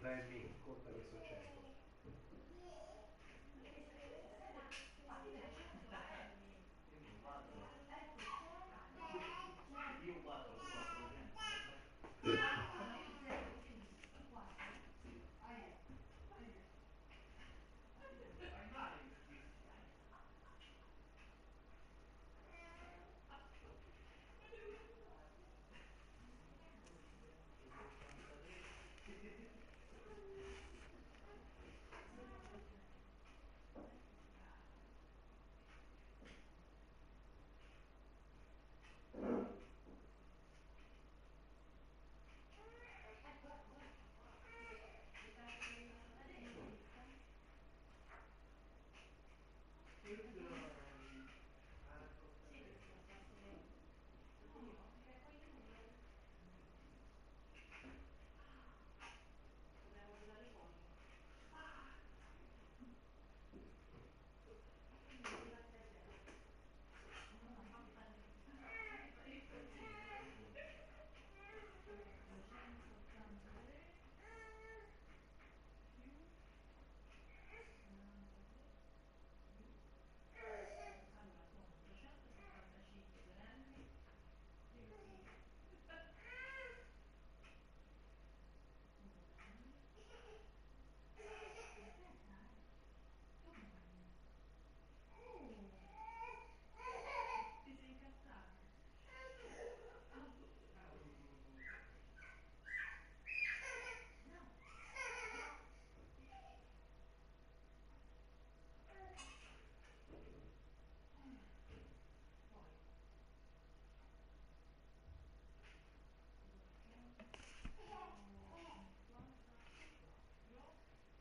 3 me, conta che sono 100. Io 4, tu 4 vediamo. No, io 0, perché mi dici 4? Fai male così. Lei è lista? Sì, perché l'ho fatto... No, era con lui. Dobbiamo giocare contro. Quindi mi ribatti a 0. No, no, fammi fare i conti. 283 più 93 più... Allora, sono 275 grammi di chilo. Uguali. Aspetta, domani. Ti sei incastrata? No, no. Poi, sono 54. È una pessima vergogna.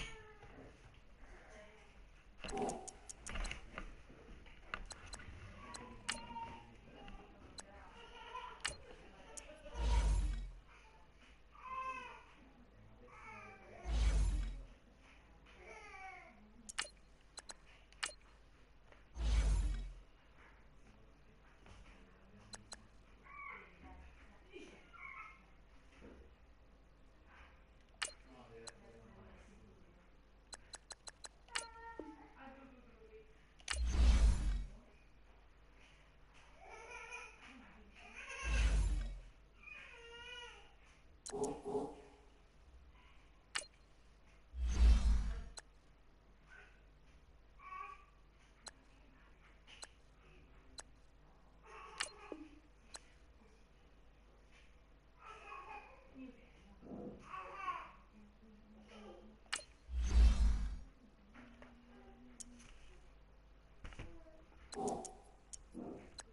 La grandissima sfortuna. Vieni, dai, dai. No, deve Adesso andare riesci subito. subito. Non riesci? Così, così. In piedi, no? Così, ok.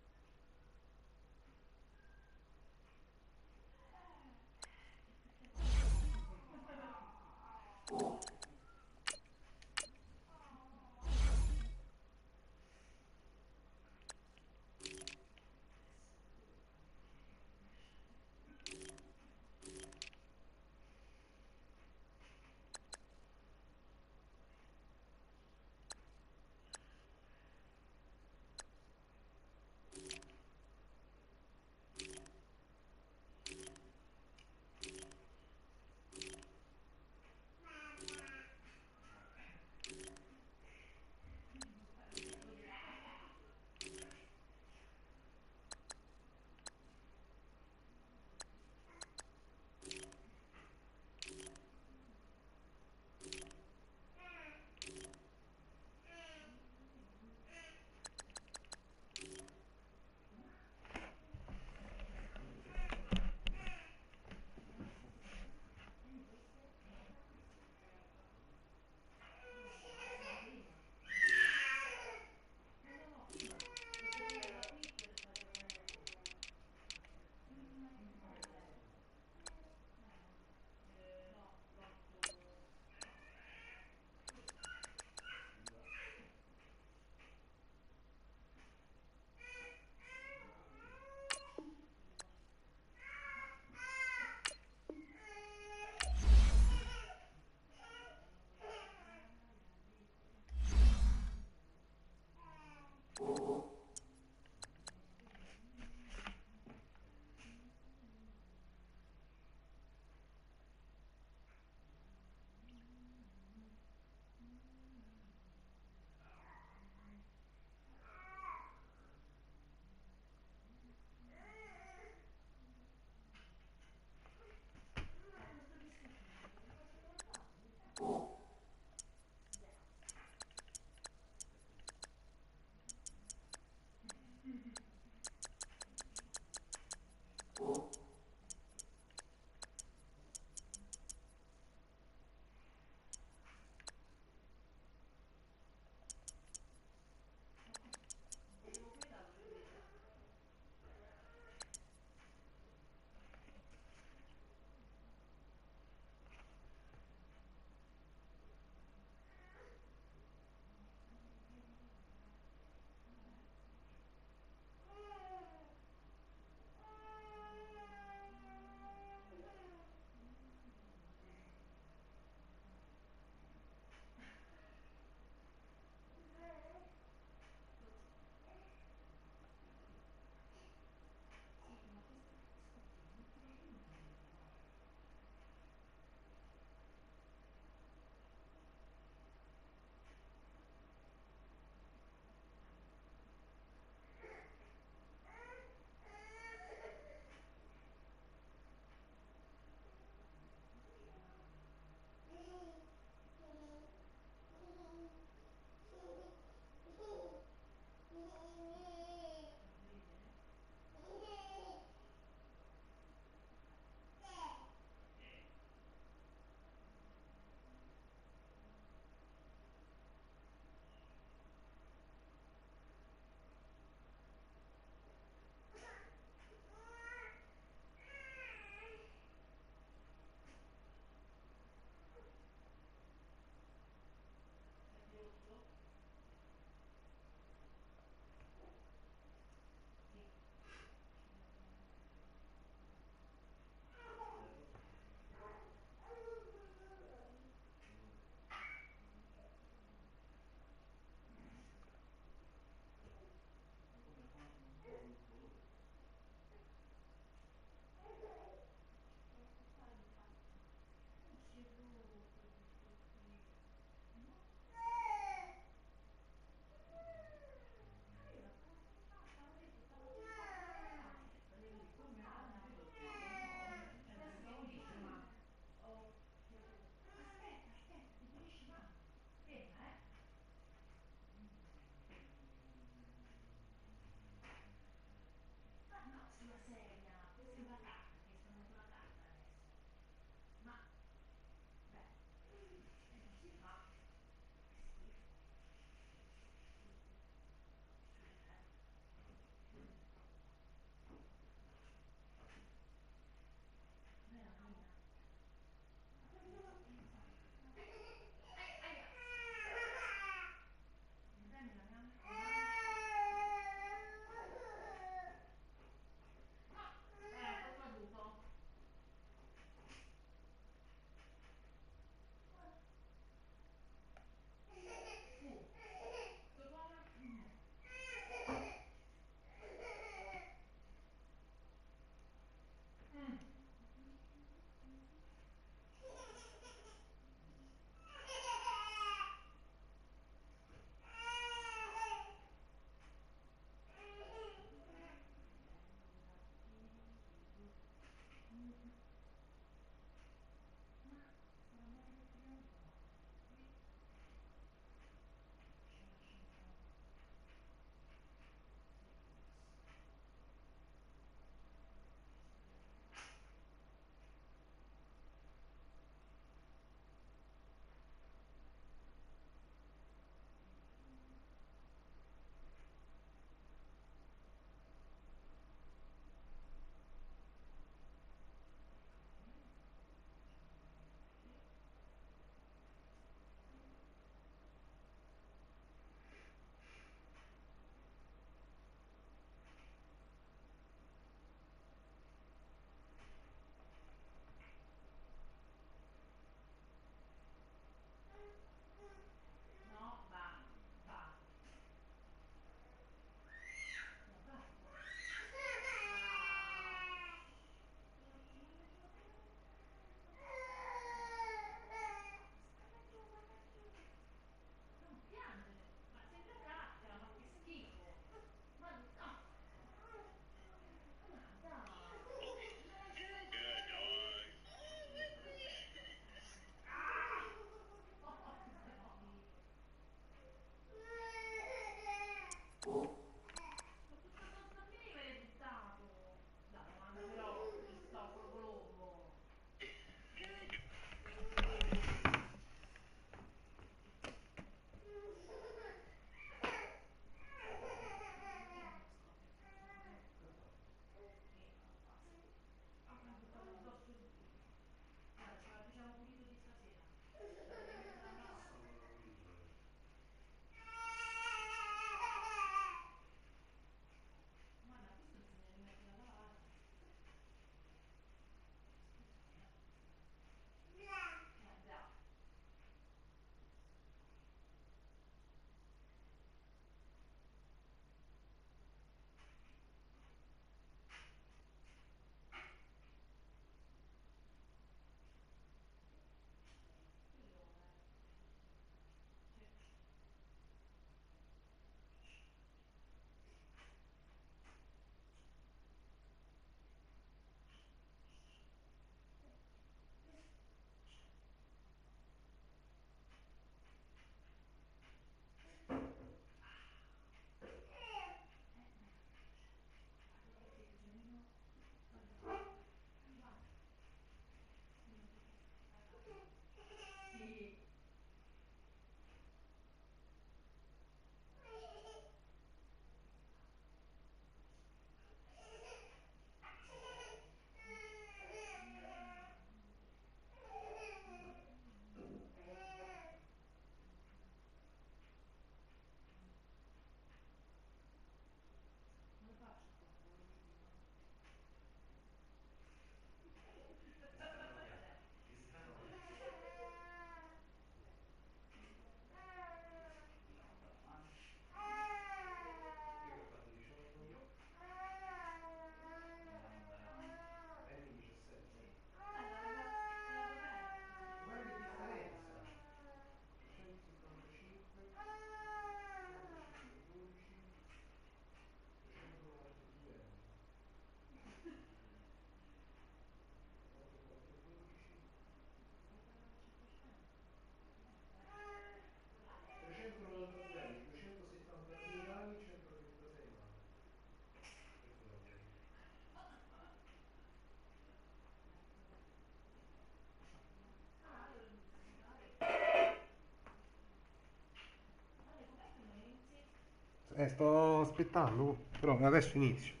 Sto aspettando, però adesso inizio.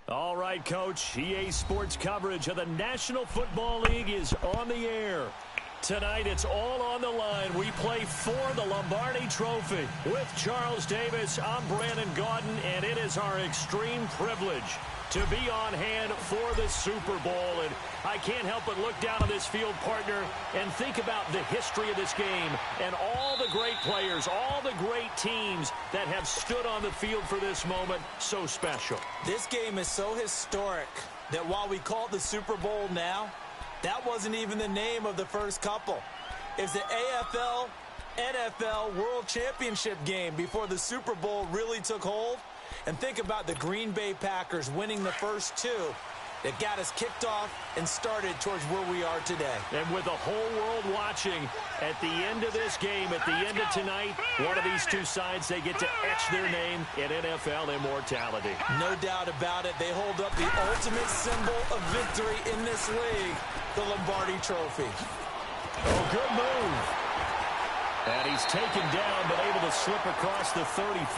All right, Coach. EA Sports coverage of the National Football League is on the air. Tonight, it's all on the line. We play for the Lombardi Trophy. With Charles Davis, I'm Brandon Gaudin, and it is our extreme privilege to be on hand for the Super Bowl. And I can't help but look down on this field, partner, and think about the history of this game and all the great players, all the great teams that have stood on the field for this moment. So special. This game is so historic that while we call it the Super Bowl now, that wasn't even the name of the first couple. It's the AFL, NFL World Championship game before the Super Bowl really took hold. And think about the Green Bay Packers winning the first two that got us kicked off and started towards where we are today. And with the whole world watching, at the end of this game, at the end of tonight, one of these two sides, they get to etch their name in NFL immortality. No doubt about it. They hold up the ultimate symbol of victory in this league, the Lombardi Trophy. Oh, good move. And he's taken down, but able to slip across the 35.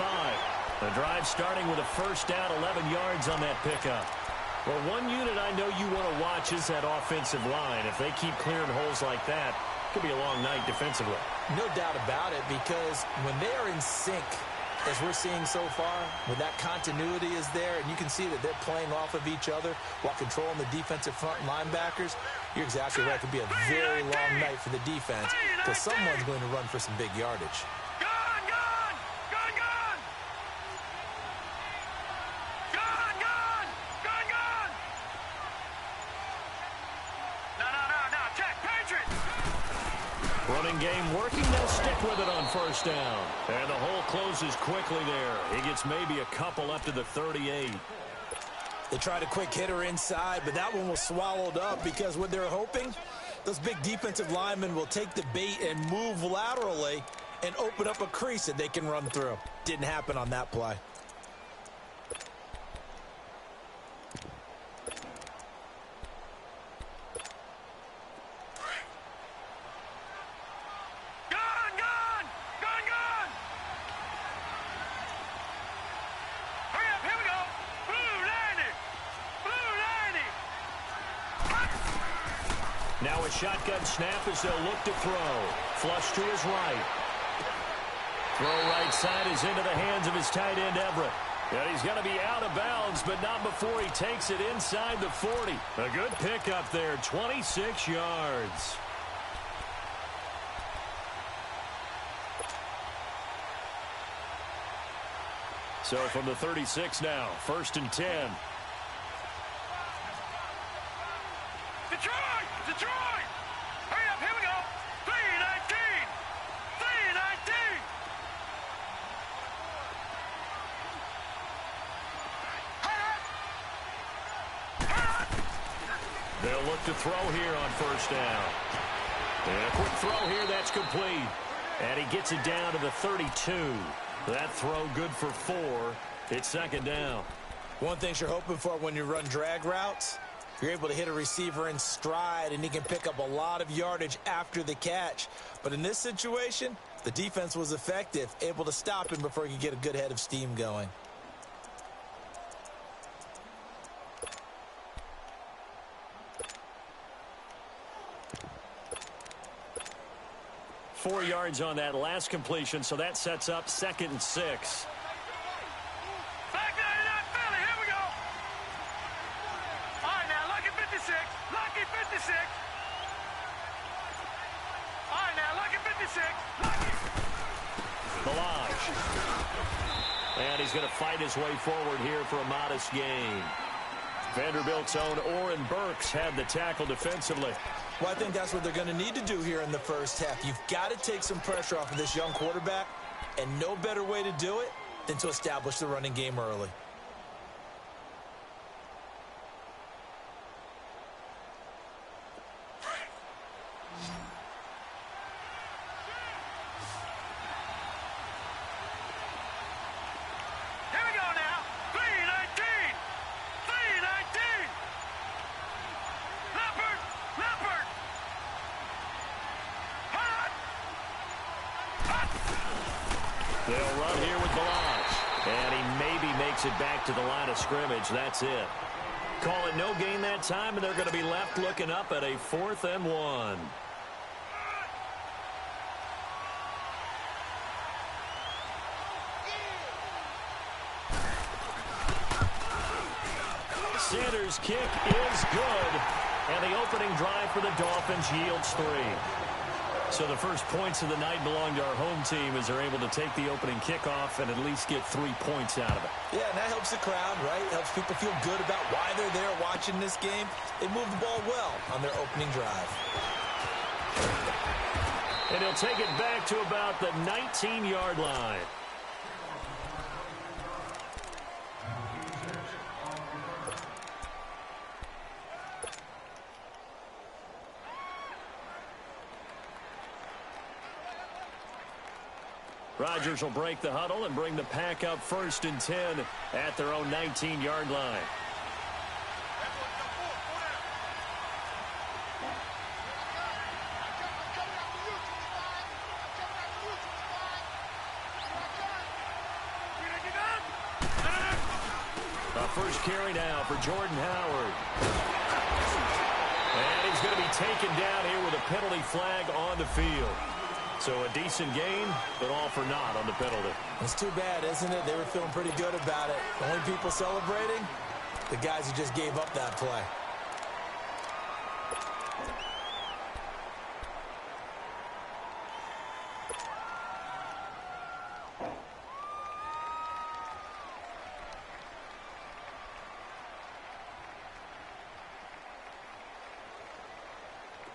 The drive starting with a first down, 11 yards on that pickup. Well, one unit I know you want to watch is that offensive line. If they keep clearing holes like that, it could be a long night defensively. No doubt about it, because when they are in sync, as we're seeing so far, when that continuity is there, and you can see that they're playing off of each other while controlling the defensive front linebackers, you're exactly right. It could be a very long night for the defense, because someone's going to run for some big yardage. Running game working. They'll stick with it on first down. And the hole closes quickly there. He gets maybe a couple up to the 38. They tried a quick hitter inside, but that one was swallowed up because what they're hoping, those big defensive linemen will take the bait and move laterally and open up a crease that they can run through. Didn't happen on that play. Now a shotgun snap as they'll look to throw. Flush to his right. Throw right side is into the hands of his tight end, Everett. And he's going to be out of bounds, but not before he takes it inside the 40. A good pickup there, 26 yards. So from the 36 now, 1st and 10. Detroit! Hurry up, here we go! 3-19! 3-19! They'll look to throw here on first down. And a quick throw here, that's complete. And he gets it down to the 32. That throw good for 4. It's second down. One thing you're hoping for when you run drag routes, you're able to hit a receiver in stride, and he can pick up a lot of yardage after the catch. But in this situation, the defense was effective, able to stop him before he could get a good head of steam going. Four yards on that last completion, so that sets up 2nd and 6. Back there in that Philly. Here we go. All right, now, lucky 56. Lucky 56. All right, now, lucky 56. Lucky. Balaj. And he's going to fight his way forward here for a modest gain. Vanderbilt's own Oren Burks had the tackle defensively. Well, I think that's what they're going to need to do here in the first half. You've got to take some pressure off of this young quarterback, and no better way to do it than to establish the running game early. Here we go now. 319. 319. Leopard. Leopard. Hot. Hot. They'll run here with Balaj. And he maybe makes it back to the line of scrimmage. That's it. Call it no gain that time, and they're going to be left looking up at a 4th and 1. Sanders' kick is good, and the opening drive for the Dolphins yields 3. So the first points of the night belong to our home team as they're able to take the opening kickoff and at least get 3 points out of it. Yeah, and that helps the crowd, right? Helps people feel good about why they're there watching this game. They moved the ball well on their opening drive. And he'll take it back to about the 19-yard line. Rodgers will break the huddle and bring the pack up 1st and 10 at their own 19-yard line. A first carry now for Jordan Howard. And he's going to be taken down here with a penalty flag on the field. So a decent gain, but all for naught on the penalty. It's too bad, isn't it? They were feeling pretty good about it. The only people celebrating, the guys who just gave up that play.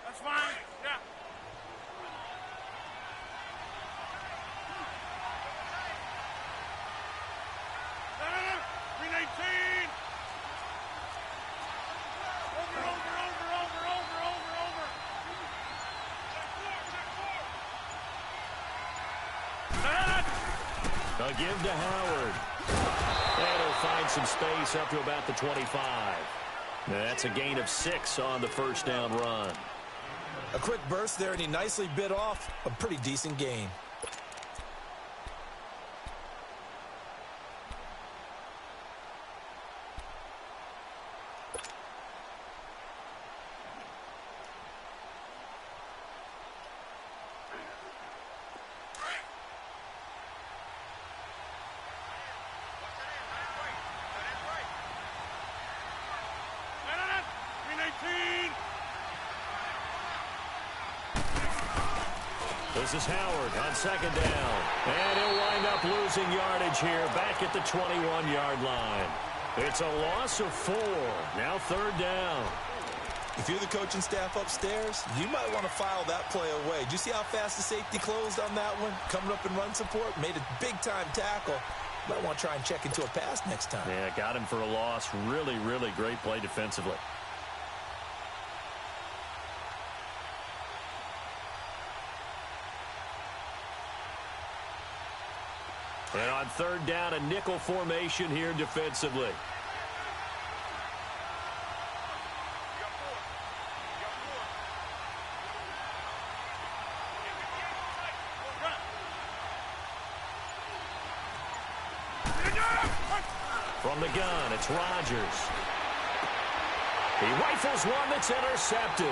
That's fine. Yeah. No, no, no. 319. Over. Check 4. A give to Howard. And he'll find some space up to about the 25. That's a gain of 6 on the first down run. A quick burst there, and he nicely bit off a pretty decent gain. No, no, no. 319. This is Howard on second down. And he'll wind up losing yardage here back at the 21-yard line. It's a loss of 4. Now 3rd down. If you're the coaching staff upstairs, you might want to file that play away. Do you see how fast the safety closed on that one? Coming up in run support, made a big-time tackle. Might want to try and check into a pass next time. Yeah, got him for a loss. Really, really great play defensively. On third down, a nickel formation here defensively. From the gun, it's Rodgers. He rifles one that's intercepted.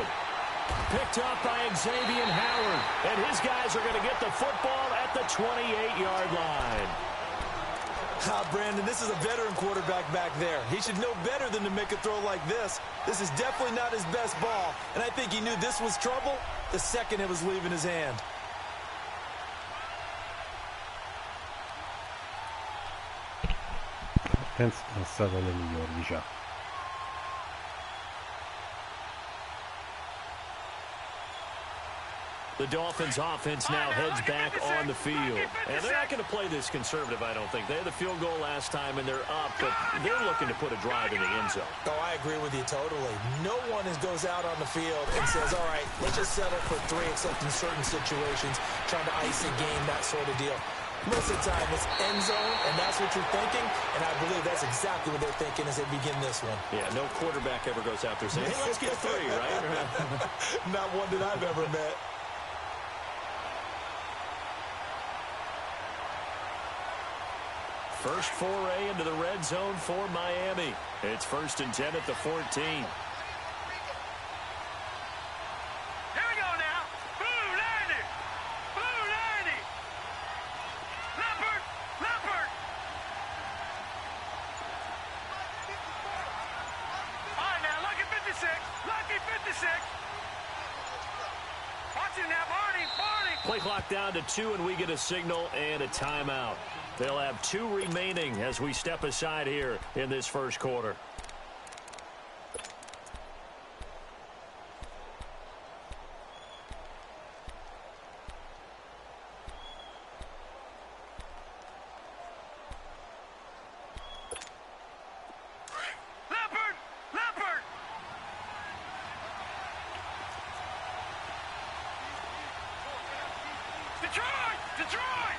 Picked up by Xavier Howard. And his guys are going to get the football at the 28-yard line. Brandon, this is a veteran quarterback back there. He should know better than to make a throw like this. This is definitely not his best ball. And I think he knew this was trouble the second it was leaving his hand. Penso è stata le migliori, diciamo. The Dolphins offense now heads back on the field. And they're not going to play this conservative, I don't think. They had the field goal last time, and they're up, but they're looking to put a drive in the end zone. Oh, I agree with you totally. No one goes out on the field and says, all right, let's just settle for 3, except in certain situations, trying to ice a game, that sort of deal. Most of the time, it's end zone, and that's what you're thinking, and I believe that's exactly what they're thinking as they begin this one. Yeah, no quarterback ever goes out there saying, hey, let's get 3, right? Not one that I've ever met. First foray into the red zone for Miami. It's 1st and 10 at the 14. Here we go now. Blue 90. Blue 90. Leopard. Leopard. All right, now, lucky 56. Lucky 56. Watch it now, Barney. Barney. Play clock down to 2, and we get a signal and a timeout. They'll have 2 remaining as we step aside here in this first quarter. Leopard. Leopard. Detroit. Detroit.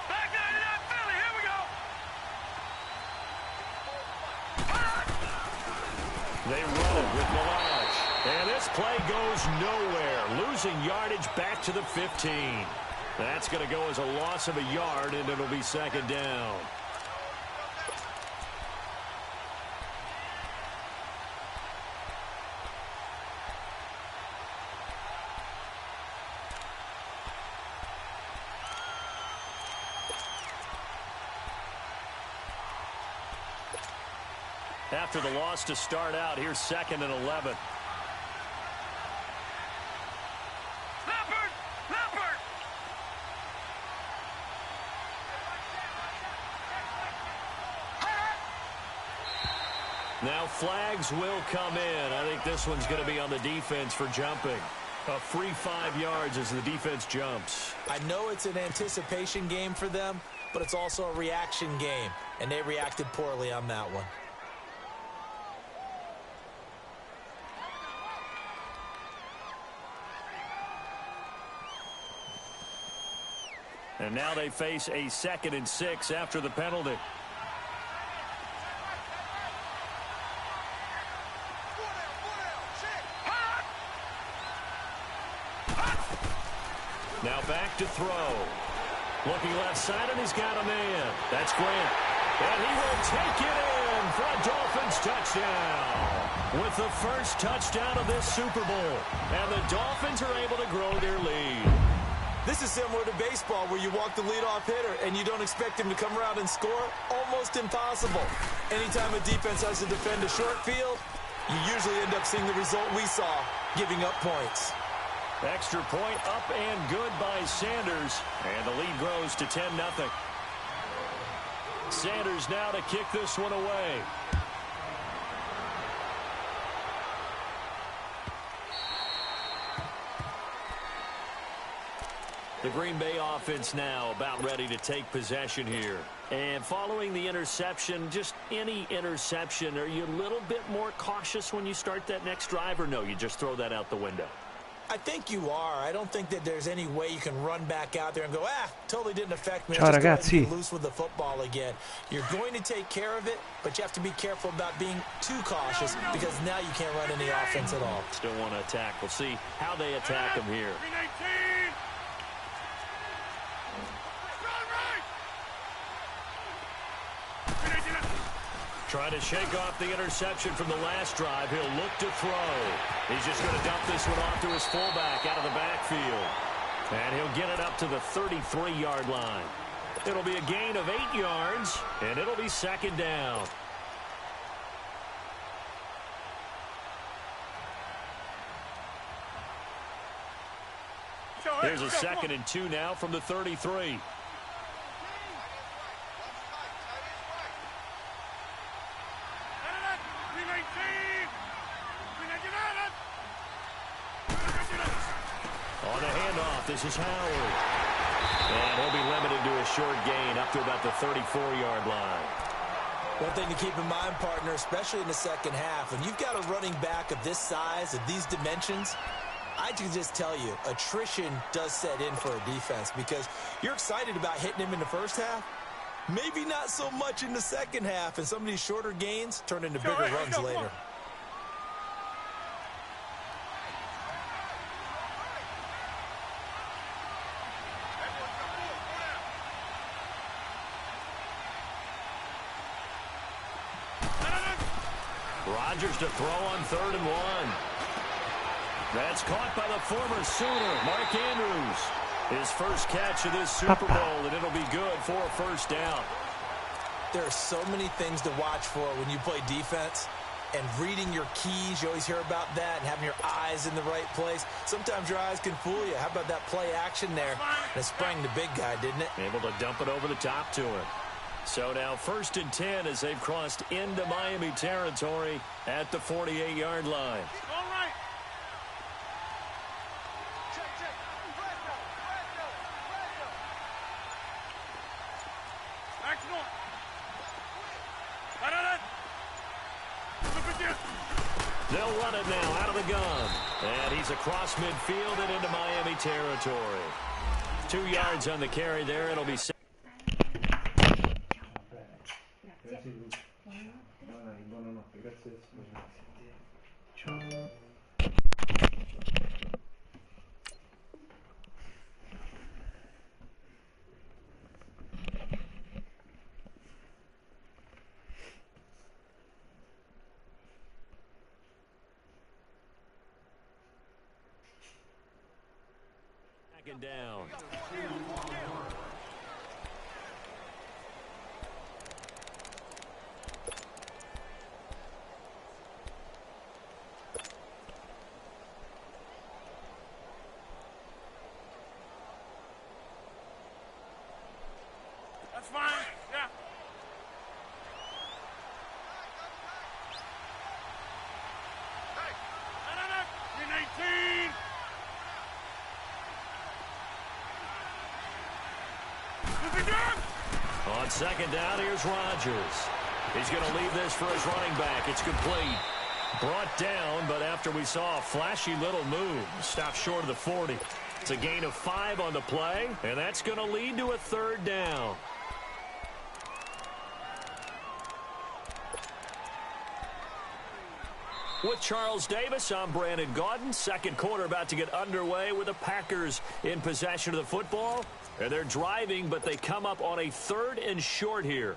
Back 99 Philly, here we go. They run it with Mirage. And this play goes nowhere. Losing yardage back to the 15. That's going to go as a loss of a yard, and it'll be 2nd down. After the loss to start out, here's 2nd and 11. Leopard. Leopard. Now flags will come in. I think this one's going to be on the defense for jumping. A free 5 yards as the defense jumps. I know it's an anticipation game for them, but it's also a reaction game, and they reacted poorly on that one. And now they face a 2nd and 6 after the penalty. Now back to throw. Looking left side, and he's got a man. That's Grant. And he will take it in for a Dolphins touchdown. With the first touchdown of this Super Bowl. And the Dolphins are able to grow their lead. This is similar to baseball where you walk the leadoff hitter and you don't expect him to come around and score. Almost impossible. Anytime a defense has to defend a short field, you usually end up seeing the result we saw, giving up points. Extra point up and good by Sanders. And the lead grows to 10-0. Sanders now to kick this one away. The Green Bay offense now about ready to take possession here. And following the interception, just any interception, are you a little bit more cautious when you start that next drive, or no, you just throw that out the window? I think you are. I don't think that there's any way you can run back out there and go, totally didn't affect me. Ciao, Just go ahead and ragazzi. get loose with the football again. You're going to take care of it, but you have to be careful about being too cautious because now you can't run any offense at all. Still want to attack. We'll see how they attack him here. 319. Trying to shake off the interception from the last drive. He'll look to throw. He's just going to dump this one off to his fullback out of the backfield. And he'll get it up to the 33-yard line. It'll be a gain of 8 yards, and it'll be second down. Here's a 2nd and 2 now from the 33. On the handoff, this is Howard. And he'll be limited to a short gain up to about the 34-yard line. One thing to keep in mind, partner, especially in the second half, when you've got a running back of this size, of these dimensions, I can just tell you, attrition does set in for a defense because you're excited about hitting him in the first half. Maybe not so much in the second half, and some of these shorter gains turn into bigger runs later. Rodgers to throw on 3rd and 1. That's caught by the former Sooner, Mark Andrews. His first catch of this Super Bowl, and it'll be good for a first down. There are so many things to watch for when you play defense. And reading your keys, you always hear about that, and having your eyes in the right place. Sometimes your eyes can fool you. How about that play action there? That sprang the big guy, didn't it? Able to dump it over the top to him. So now 1st and 10 as they've crossed into Miami territory at the 48-yard line. All right. Action on. They'll run it now out of the gun. And he's across midfield and into Miami territory. 2 yards on the carry there. It'll be... Buonanotte, grazie del Second down. That's fine. Yeah. Hey. 319. On second down, here's Rodgers. He's going to leave this for his running back. It's complete. Brought down, but after we saw a flashy little move, stopped short of the 40. It's a gain of 5 on the play, and that's going to lead to a 3rd down. With Charles Davis, I'm Brandon Gaudin. Second quarter about to get underway with the Packers in possession of the football. And they're driving, but they come up on a 3rd and short here.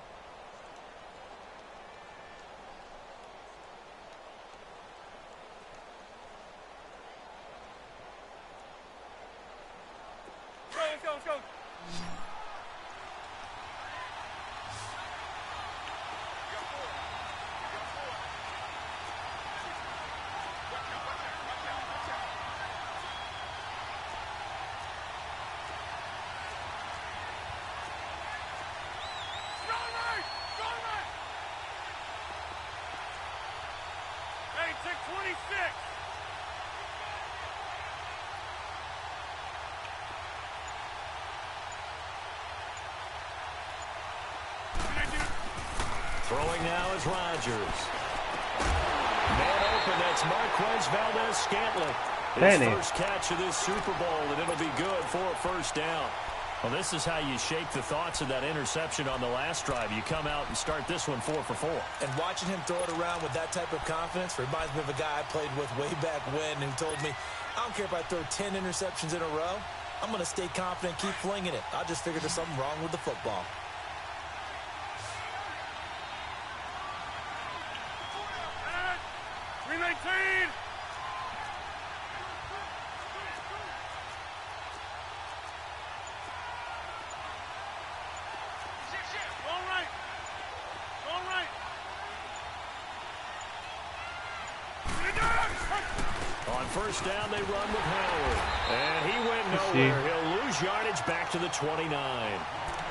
Let's go, let's go. Hey, take 26. Throwing now is Rodgers. Man open, that's Marquez Valdez-Scantling. His Bene. first catch of this Super Bowl, and it'll be good for a first down. Well, this is how you shake the thoughts of that interception on the last drive. You come out and start this one 4 for 4. And watching him throw it around with that type of confidence reminds me of a guy I played with way back when who told me, I don't care if I throw 10 interceptions in a row. I'm going to stay confident, keep flinging it. I just figured there's something wrong with the football. On first down, they run with Howard. And he went nowhere. He'll lose yardage back to the 29.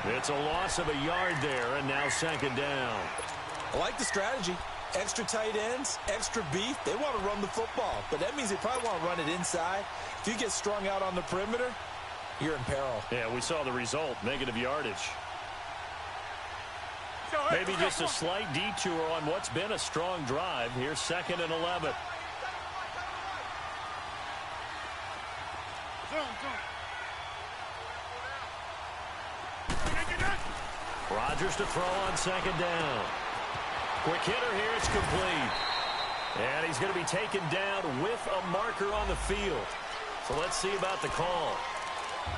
It's a loss of a yard there, and now second down. I like the strategy. Extra tight ends, extra beef. They want to run the football, but that means they probably want to run it inside. If you get strung out on the perimeter, you're in peril. Yeah, we saw the result, negative yardage. Maybe just a slight detour on what's been a strong drive. Here's 2nd and 11. Rodgers to throw on second down. Quick hitter here, it's complete. And he's going to be taken down with a marker on the field. So let's see about the call.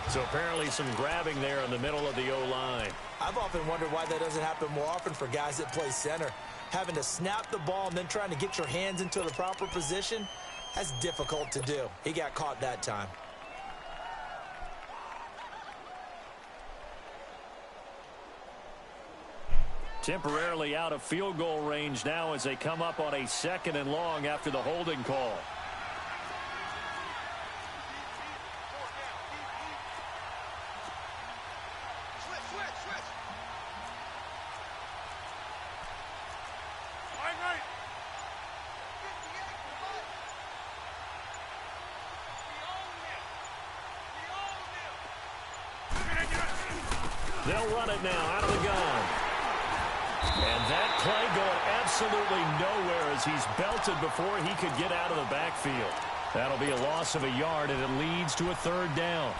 So apparently some grabbing there in the middle of the O-line. I've often wondered why that doesn't happen more often for guys that play center. Having to snap the ball and then trying to get your hands into the proper position, that's difficult to do. He got caught that time. Temporarily out of field goal range now as they come up on a 2nd and long after the holding call. They'll run it now out of the gun. And that play going absolutely nowhere as he's belted before he could get out of the backfield. That'll be a loss of a yard, and it leads to a 3rd down.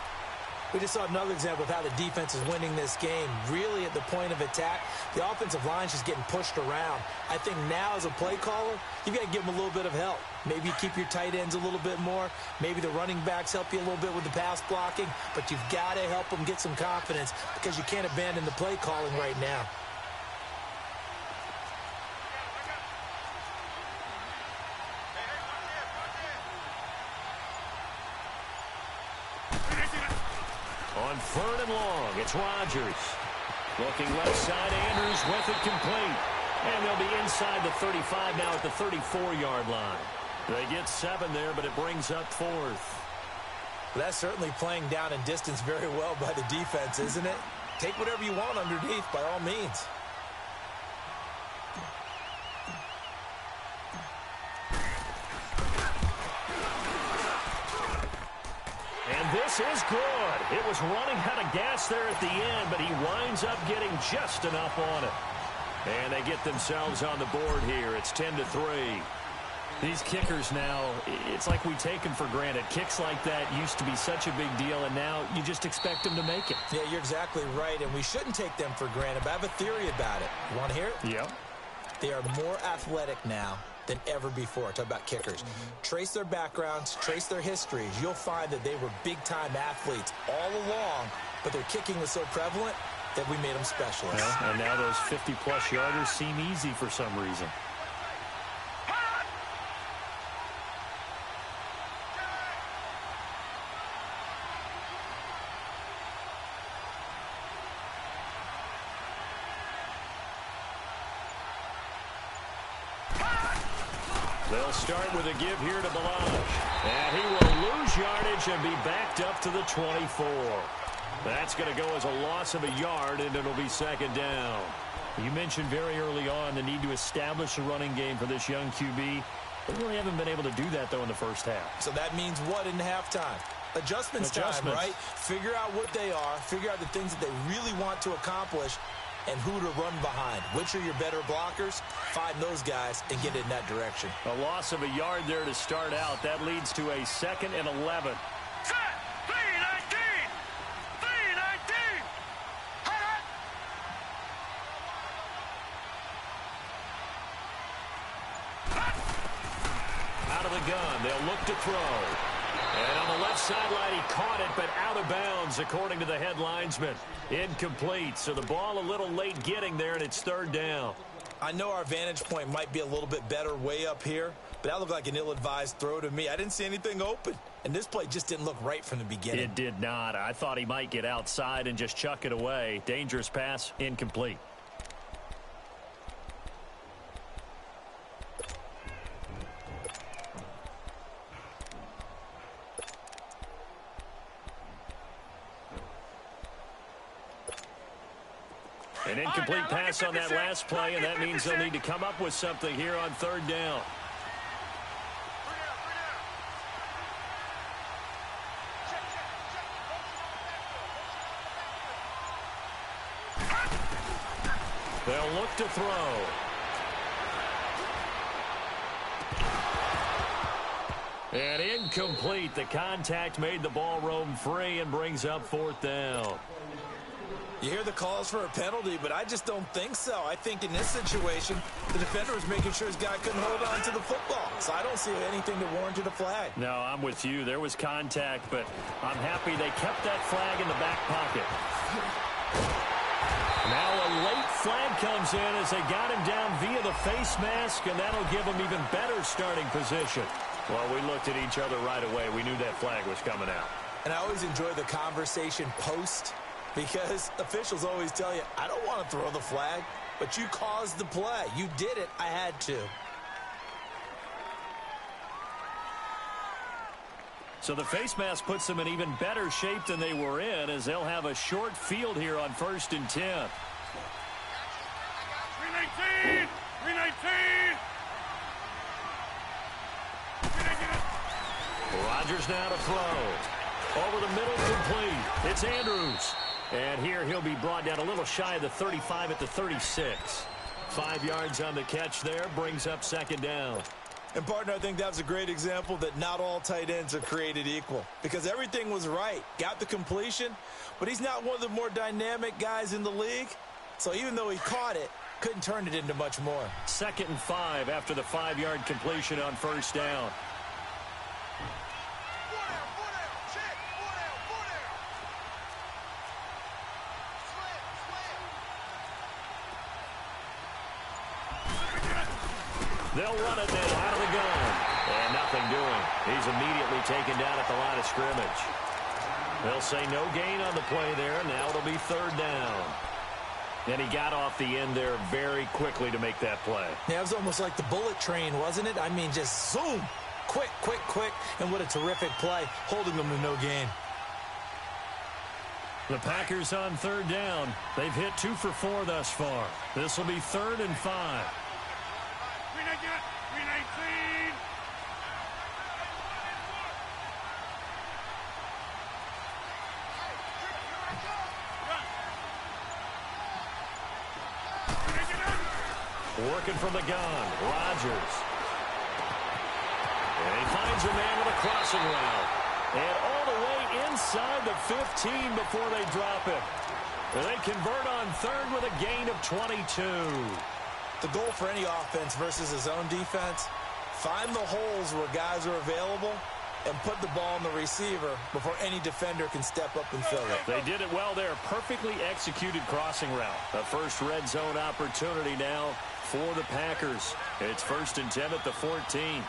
We just saw another example of how the defense is winning this game. Really at the point of attack, the offensive line's just getting pushed around. I think now as a play caller, you've got to give them a little bit of help. Maybe you keep your tight ends a little bit more. Maybe the running backs help you a little bit with the pass blocking. But you've got to help them get some confidence because you can't abandon the play calling right now. On 3rd and long, it's Rodgers. Looking left side, Andrews with it complete. And they'll be inside the 35 now at the 34-yard line. They get 7 there, but it brings up 4th. That's certainly playing down in distance very well by the defense, isn't it? Take whatever you want underneath by all means. And this is good. It was running out of gas there at the end, but he winds up getting just enough on it. And they get themselves on the board here. It's 10-3. These kickers now, it's like we take them for granted. Kicks like that used to be such a big deal, and now you just expect them to make it. Yeah, you're exactly right, and we shouldn't take them for granted, but I have a theory about it. You want to hear it? Yeah. They are more athletic now than ever before. Talk about kickers. Trace their backgrounds, trace their histories. You'll find that they were big-time athletes all along, but their kicking was so prevalent that we made them specialists. Well, and now those 50-plus yarders seem easy for some reason. They'll start with a give here to Balaj. And he will lose yardage and be backed up to the 24. That's going to go as a loss of a yard, and it'll be 2nd down. You mentioned very early on the need to establish a running game for this young QB. They really haven't been able to do that, though, in the first half. So that means what in halftime? Adjustments time, right? Figure out what they are, figure out the things that they really want to accomplish, and who to run behind. Which are your better blockers? Find those guys and get in that direction. A loss of a yard there to start out. That leads to a 2nd and 11. Set. 319. 319. Hot. Out of the gun. They'll look to throw. And on the left sideline, he caught it, but out of bounds, according to the head linesman. Incomplete. So the ball a little late getting there, and it's 3rd down. I know our vantage point might be a little bit better way up here, but that looked like an ill-advised throw to me. I didn't see anything open, and this play just didn't look right from the beginning. It did not. I thought he might get outside and just chuck it away. Dangerous pass, incomplete. An incomplete pass on that last play, and that means they'll need to come up with something here on 3rd down. They'll look to throw. And incomplete. The contact made the ball roam free and brings up 4th down. You hear the calls for a penalty, but I just don't think so. I think in this situation, the defender was making sure his guy couldn't hold on to the football. So I don't see anything that warranted a flag. No, I'm with you. There was contact, but I'm happy they kept that flag in the back pocket. Now a late flag comes in as they got him down via the face mask, and that'll give him even better starting position. Well, we looked at each other right away. We knew that flag was coming out. And I always enjoy the conversation post, because officials always tell you, I don't want to throw the flag, but you caused the play. You did it. I had to. So the face mask puts them in even better shape than they were in, as they'll have a short field here on 1st and 10. 319. 319. Rodgers now to throw. Over the middle, complete. It's Andrews. And here he'll be brought down a little shy of the 35 at the 36. 5 yards on the catch there, brings up 2nd down. And, partner, I think that was a great example that not all tight ends are created equal, because everything was right. Got the completion, but he's not one of the more dynamic guys in the league. So even though he caught it, couldn't turn it into much more. 2nd and 5 after the 5-yard completion on 1st down. They'll run it now out of the gun. And nothing doing. He's immediately taken down at the line of scrimmage. They'll say no gain on the play there. Now it'll be 3rd down. And he got off the end there very quickly to make that play. Yeah, it was almost like the bullet train, wasn't it? I mean, just zoom. Quick, quick, quick. And what a terrific play, holding them to no gain. The Packers on 3rd down. They've hit 2 for 4 thus far. This will be 3rd and 5. 319. Working from the gun, Rodgers. And he finds a man with a crossing route. And all the way inside the 15 before they drop it. And they convert on 3rd with a gain of 22. The goal for any offense versus his own defense, find the holes where guys are available and put the ball in the receiver before any defender can step up and fill it. They did it well there. Perfectly executed crossing route. A first red zone opportunity now for the Packers. It's 1st and 10 at the 14.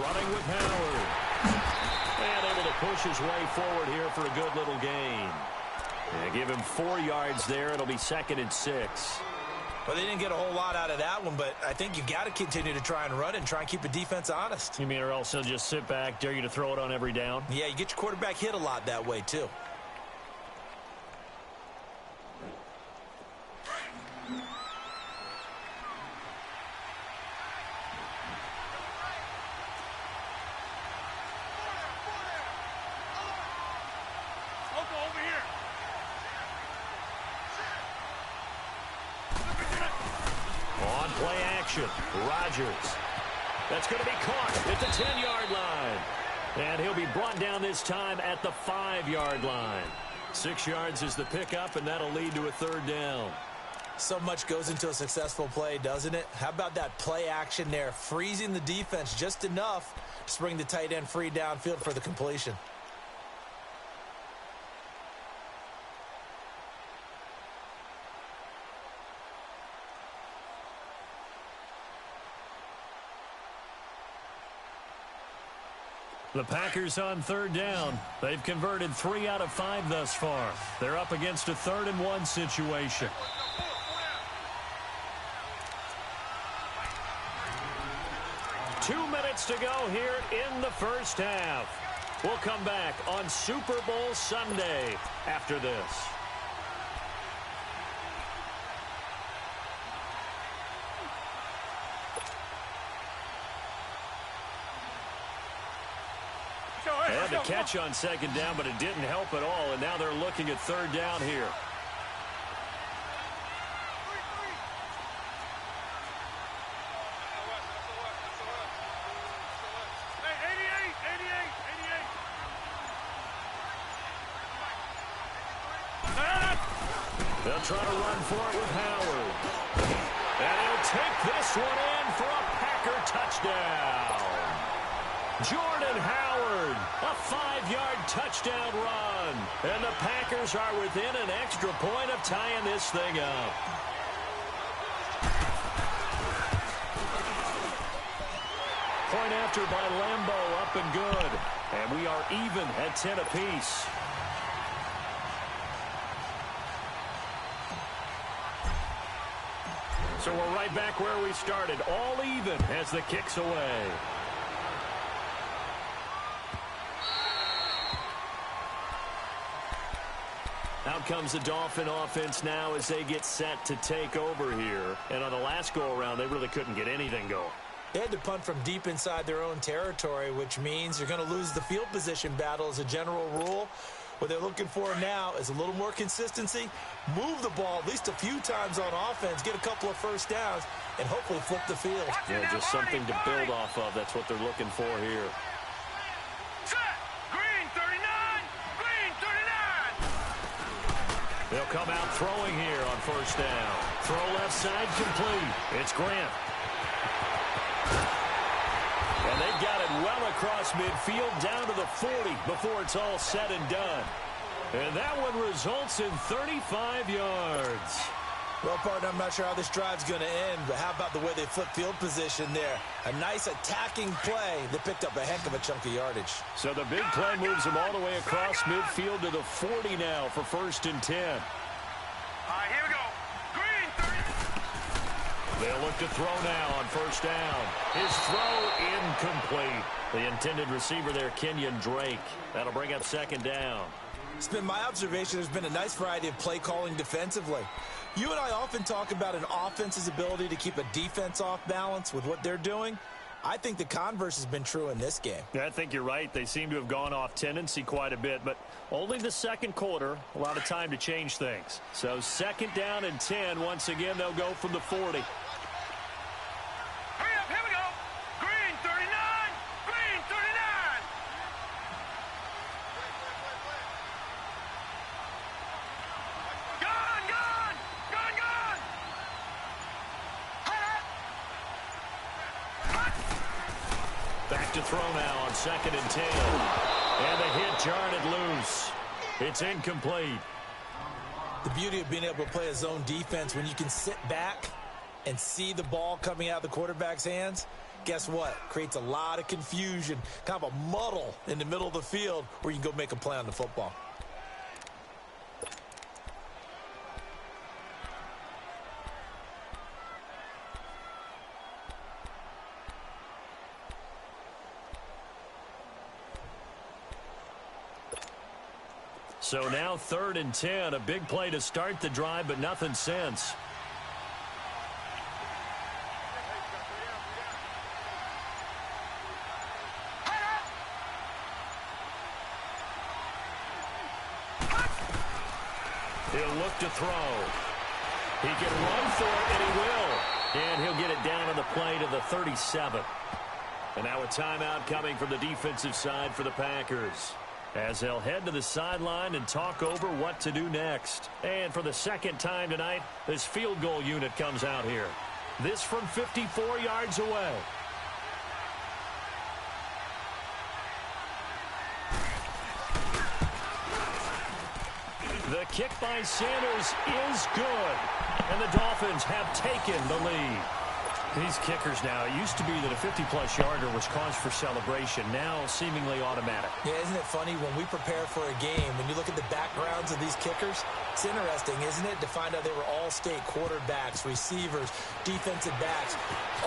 Running with Howard. And able to push his way forward here for a good little gain. And give him 4 yards there. It'll be 2nd and 6. Well, they didn't get a whole lot out of that one, but I think you got to continue to try and run and try and keep the defense honest. You mean or else he'll just sit back, dare you to throw it on every down? Yeah, you get your quarterback hit a lot that way, too. On play action, Rodgers. That's going to be caught at the 10-yard line. And he'll be brought down this time at the 5-yard line. 6 yards is the pickup, and that'll lead to a third down. So much goes into a successful play, doesn't it? How about that play action there, freezing the defense just enough to bring the tight end free downfield for the completion. The Packers on third down. They've converted 3 out of 5 thus far. They're up against a 3rd and 1 situation. Two minutes to go here in the first half. We'll come back on Super Bowl Sunday after this. They had the catch on second down, but it didn't help at all, and now they're looking at third down here. They'll try to run for it with Howard. And he'll take this one in for a Packer touchdown. Jordan Howard, a 5-yard touchdown run. And the Packers are within an extra point of tying this thing up. Point after by Lambeau, up and good. And we are even at 10 apiece. So we're right back where we started, all even as the kick's away. Out comes the Dolphin offense now as they get set to take over here. And on the last go-around, they really couldn't get anything going. They had to punt from deep inside their own territory, which means you're going to lose the field position battle as a general rule. What they're looking for now is a little more consistency, move the ball at least a few times on offense, get a couple of first downs, and hopefully flip the field. Yeah, just something to build off of. That's what they're looking for here. Set. Green 39. Green 39. They'll come out throwing here on first down. Throw left side complete. It's Grant. And they've got it well across midfield down to the 40 before it's all said and done. And that one results in 35 yards. Well, partner, I'm not sure how this drive's going to end, but how about the way they flip field position there? A nice attacking play that picked up a heck of a chunk of yardage. So the big play moves them all the way across midfield to the 40 now for 1st and 10. All right, here we go. Green 30. They'll look to throw now on first down. His throw incomplete. The intended receiver there, Kenyon Drake. That'll bring up 2nd down. It's been my observation there's been a nice variety of play calling defensively. You and I often talk about an offense's ability to keep a defense off balance with what they're doing. I think the converse has been true in this game. Yeah, I think you're right. They seem to have gone off tendency quite a bit, but only the second quarter, a lot of time to change things. So 2nd down and 10. Once again, they'll go from the 40. Hurry up, here we go. Green 39. Green 39. Gone, gone. Gone, gone. Back to throw now on 2nd and 10. And the hit jarred it loose. It's incomplete. The beauty of being able to play a zone defense when you can sit back and see the ball coming out of the quarterback's hands, guess what? Creates a lot of confusion, kind of a muddle in the middle of the field where you can go make a play on the football. So now 3rd and 10, a big play to start the drive, but nothing since. He'll look to throw. He can run for it, and he will. And he'll get it down on the play to the 37. And now a timeout coming from the defensive side for the Packers, as they'll head to the sideline and talk over what to do next. And for the second time tonight, this field goal unit comes out here. This from 54 yards away. The kick by Sanders is good, and the Dolphins have taken the lead. These kickers now, it used to be that a 50-plus yarder was cause for celebration, now seemingly automatic. Yeah, isn't it funny when we prepare for a game, when you look at the backgrounds of these kickers, it's interesting, isn't it, to find out they were all-state quarterbacks, receivers, defensive backs,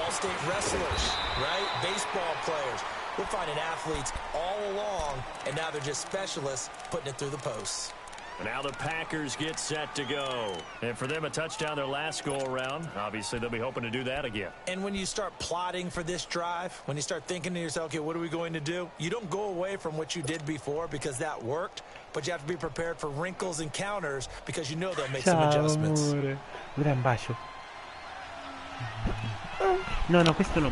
all-state wrestlers, right? Baseball players. We're finding athletes all along, and now they're just specialists putting it through the posts. And now the Packers get set to go. And for them, a touchdown their last go-around. Obviously, they'll be hoping to do that again. And when you start plotting for this drive, when you start thinking to yourself, okay, what are we going to do? You don't go away from what you did before because that worked, but you have to be prepared for wrinkles and counters because you know they'll make some adjustments. Amore. Un gran bacio. No, no, questo no.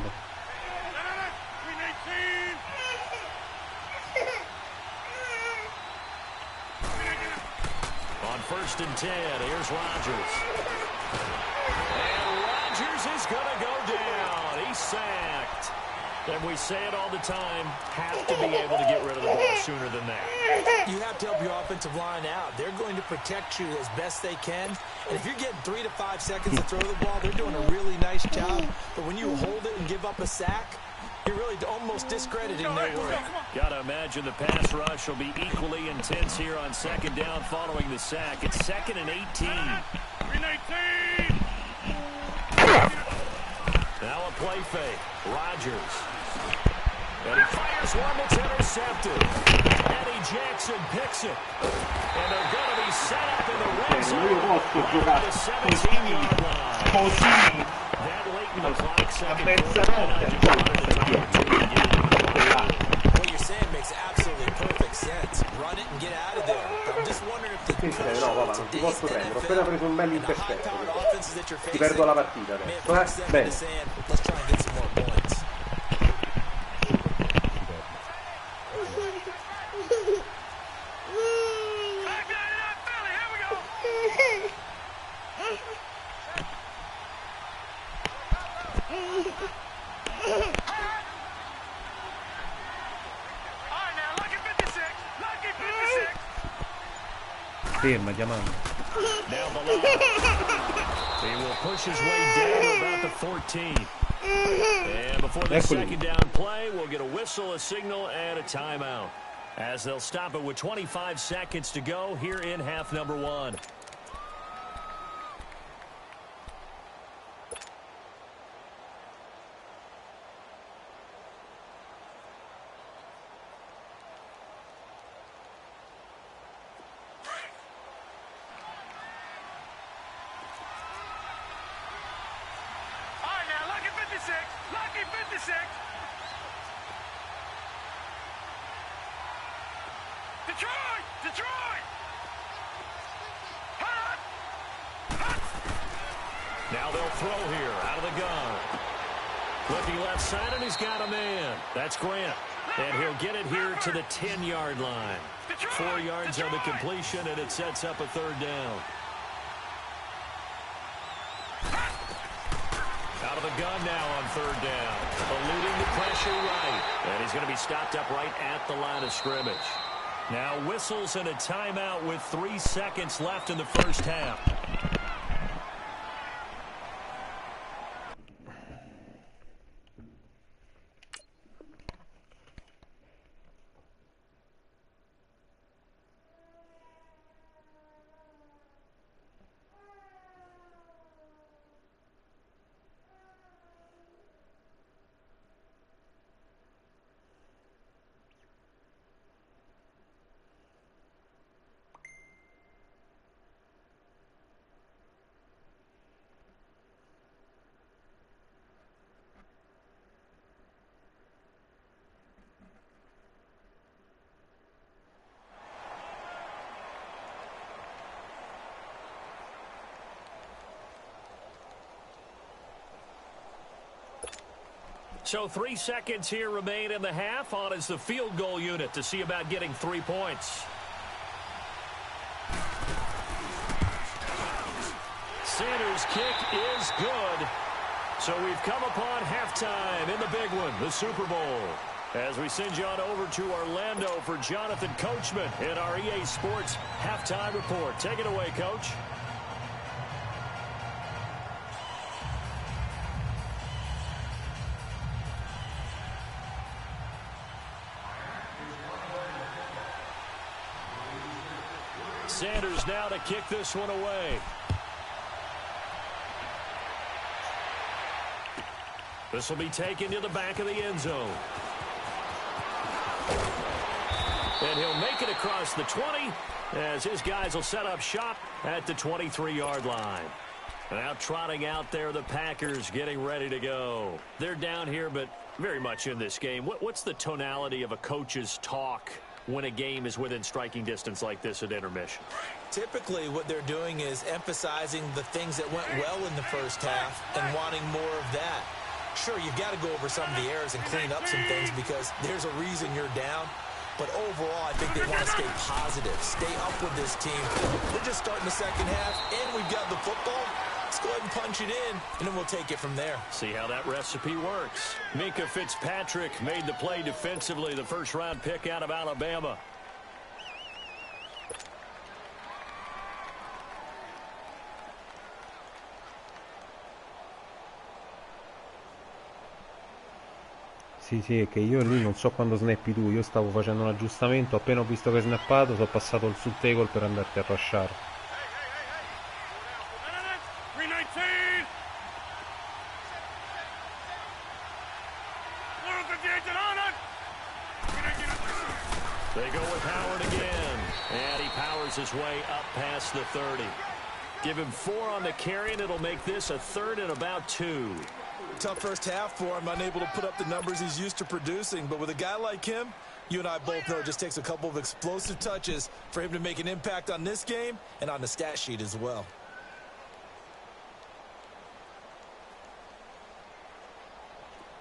First and 10, here's Rodgers. And Rodgers is going to go down. He's sacked. And we say it all the time, have to be able to get rid of the ball sooner than that. You have to help your offensive line out. They're going to protect you as best they can. And if you're getting 3 to 5 seconds to throw the ball, they're doing a really nice job. But when you hold it and give up a sack, you're really almost discrediting their work. Got to imagine the pass rush will be equally intense here on second down following the sack. It's 2nd and 18. Now a play fake. Rodgers. And he fires one that's intercepted. Eddie Jackson picks it. And they're going to be set up in the red zone on the 17-yard line. That late in the clock, second What you're saying makes absolutely perfect sense. Run it and get out of there. But I'm just wondering if the No, papà, non ti posso prendere. Ho appena preso un bel intercetto. Ti perdo la partita adesso. Bene. Let's try and get some more points. Ferma, chiamando. Now the line. He will push his way down to about the 14. And before the second down play, we'll get a whistle, a signal, and a timeout, as they'll stop it with 25 seconds to go here in half number 1. Lucky 56. Detroit! Detroit! Hut! Hut! Now they'll throw here out of the gun. Looking left side, and he's got a man. That's Grant. And he'll get it here to the 10-yard line. 4 yards on the completion, and it sets up a third down. Out of the gun now on third down. Eluding the pressure right. And he's going to be stopped up right at the line of scrimmage. Now whistles and a timeout with 3 seconds left in the first half. So 3 seconds here remain in the half. On is the field goal unit to see about getting 3 points. Sanders' kick is good. So we've come upon halftime in the big one, the Super Bowl. As we send you on over to Orlando for Jonathan Coachman in our EA Sports Halftime Report. Take it away, Coach. Sanders now to kick this one away. This will be taken to the back of the end zone. And he'll make it across the 20 as his guys will set up shop at the 23-yard line. Now trotting out there, the Packers getting ready to go. They're down here, but very much in this game. What's the tonality of a coach's talk when a game is within striking distance like this at intermission? Typically, what they're doing is emphasizing the things that went well in the first half and wanting more of that. Sure, you've got to go over some of the errors and clean up some things because there's a reason you're down. But overall, I think they want to stay positive, stay up with this team. We're just starting the second half, and we've got the football. Let's go ahead and punch it in, and then we'll take it from there. See how that recipe works. Minkah Fitzpatrick made the play defensively, the first-round pick out of Alabama. Sì, è che io lì non so quando snappi tu, io stavo facendo un aggiustamento, appena ho visto che hai snappato, sono passato sul tackle per andarti a rushare. They go with Howard again, and he powers his way up past the 30. Give him 4 on the carry, and it'll make this a 3rd and about 2. Tough first half for him, unable to put up the numbers he's used to producing. But with a guy like him, you and I both know it just takes a couple of explosive touches for him to make an impact on this game and on the stat sheet as well.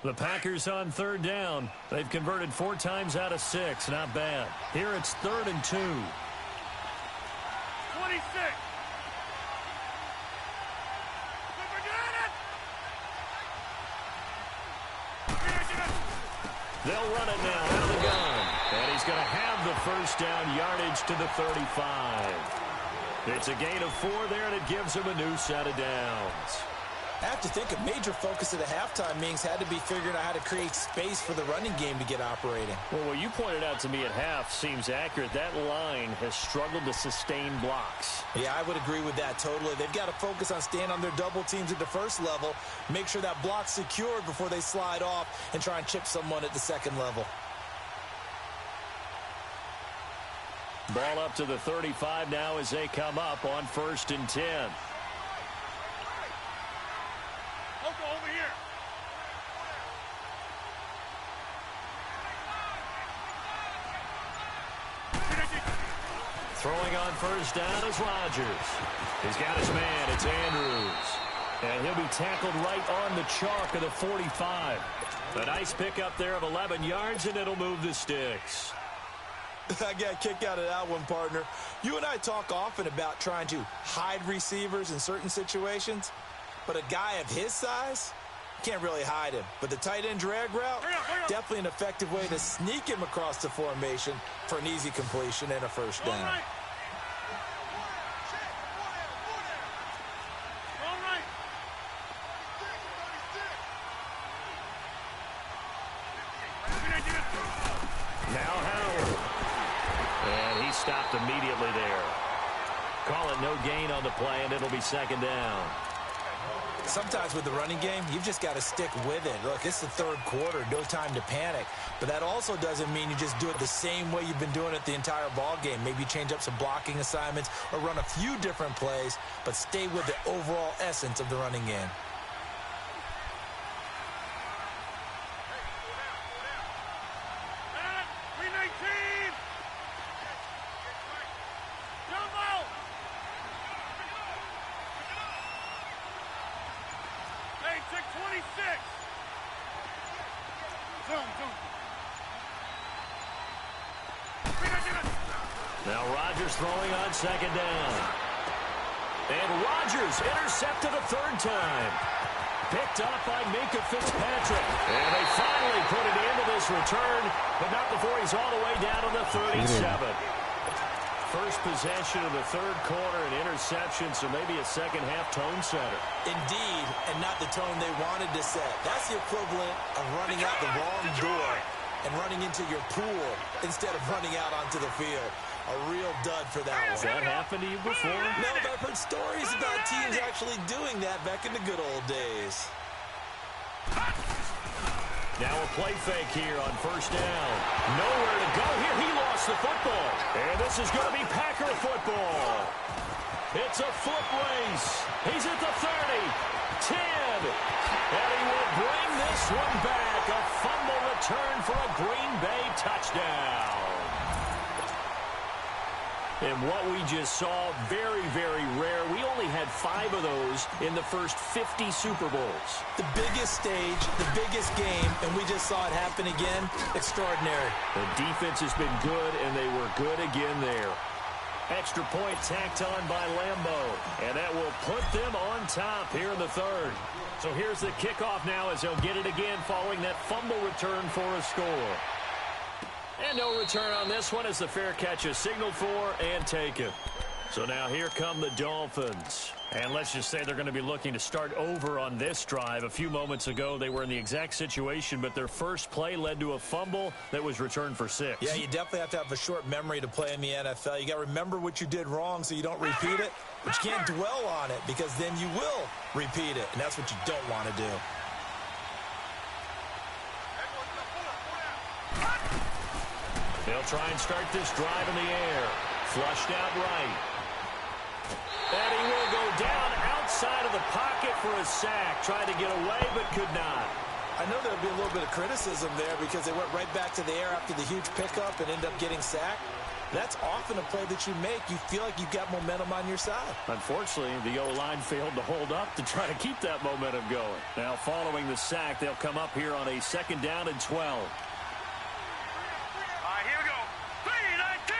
The Packers on 3rd down. They've converted 4 times out of 6. Not bad. Here it's 3rd and 2. 26. They'll run it now out of the gun. And he's going to have the first down yardage to the 35. It's a gain of 4 there, and it gives him a new set of downs. I have to think a major focus of the halftime meetings had to be figuring out how to create space for the running game to get operating. Well, what you pointed out to me at half seems accurate. That line has struggled to sustain blocks. Yeah, I would agree with that totally. They've got to focus on staying on their double teams at the first level, make sure that block's secured before they slide off and try and chip someone at the second level. Ball up to the 35 now as they come up on 1st and 10. Over here. Throwing on 1st down is Rodgers. He's got his man. It's Andrews. And he'll be tackled right on the chalk of the 45. A nice pickup there of 11 yards, and it'll move the sticks. I got a kick out of that one, partner. You and I talk often about trying to hide receivers in certain situations, but a guy of his size can't really hide him. But the tight end drag route, definitely an effective way to sneak him across the formation for an easy completion and a first down. Now Howard. And he's stopped immediately there. Call it no gain on the play, and it'll be 2nd down. Sometimes with the running game, you've just got to stick with it. Look, it's the 3rd quarter, no time to panic. But that also doesn't mean you just do it the same way you've been doing it the entire ball game. Maybe change up some blocking assignments or run a few different plays, but stay with the overall essence of the running game. Now Rodgers throwing on second down. And Rodgers intercepted a third time. Picked up by Minka Fitzpatrick. And they finally put it into this return, but not before he's all the way down to the 37. First possession of the third quarter, an interception, so maybe a second-half tone setter. Indeed, and not the tone they wanted to set. That's the equivalent of running out the wrong door and running into your pool instead of running out onto the field. A real dud for that one. Has that happened to you before? No, but I've heard stories about teams actually doing that back in the good old days. Now a play fake here on first down. Nowhere to go here. He lost the football. And this is going to be Packer football. It's a foot race. He's at the 30, 10. And he will bring this one back. A fumble return for a Green Bay touchdown. And what we just saw, very, very rare. We only had 5 of those in the first 50 Super Bowls. The biggest stage, the biggest game, and we just saw it happen again. Extraordinary. The defense has been good, and they were good again there. Extra point tacked on by Lambeau, and that will put them on top here in the third. So here's the kickoff now as they'll get it again following that fumble return for a score. And no return on this one as the fair catch is signaled for and taken. So now here come the Dolphins. And let's just say they're going to be looking to start over on this drive. A few moments ago, they were in the exact situation, but their first play led to a fumble that was returned for 6. Yeah, you definitely have to have a short memory to play in the NFL. You got to remember what you did wrong so you don't repeat it. But you can't dwell on it because then you will repeat it, and that's what you don't want to do. They'll try and start this drive in the air. Flushed out right. And he will go down outside of the pocket for a sack. Tried to get away, but could not. I know there'll be a little bit of criticism there because they went right back to the air after the huge pickup and ended up getting sacked. That's often a play that you make. You feel like you've got momentum on your side. Unfortunately, the O-line failed to hold up to try to keep that momentum going. Now, following the sack, they'll come up here on a second down and 12. Here we go. 3-19.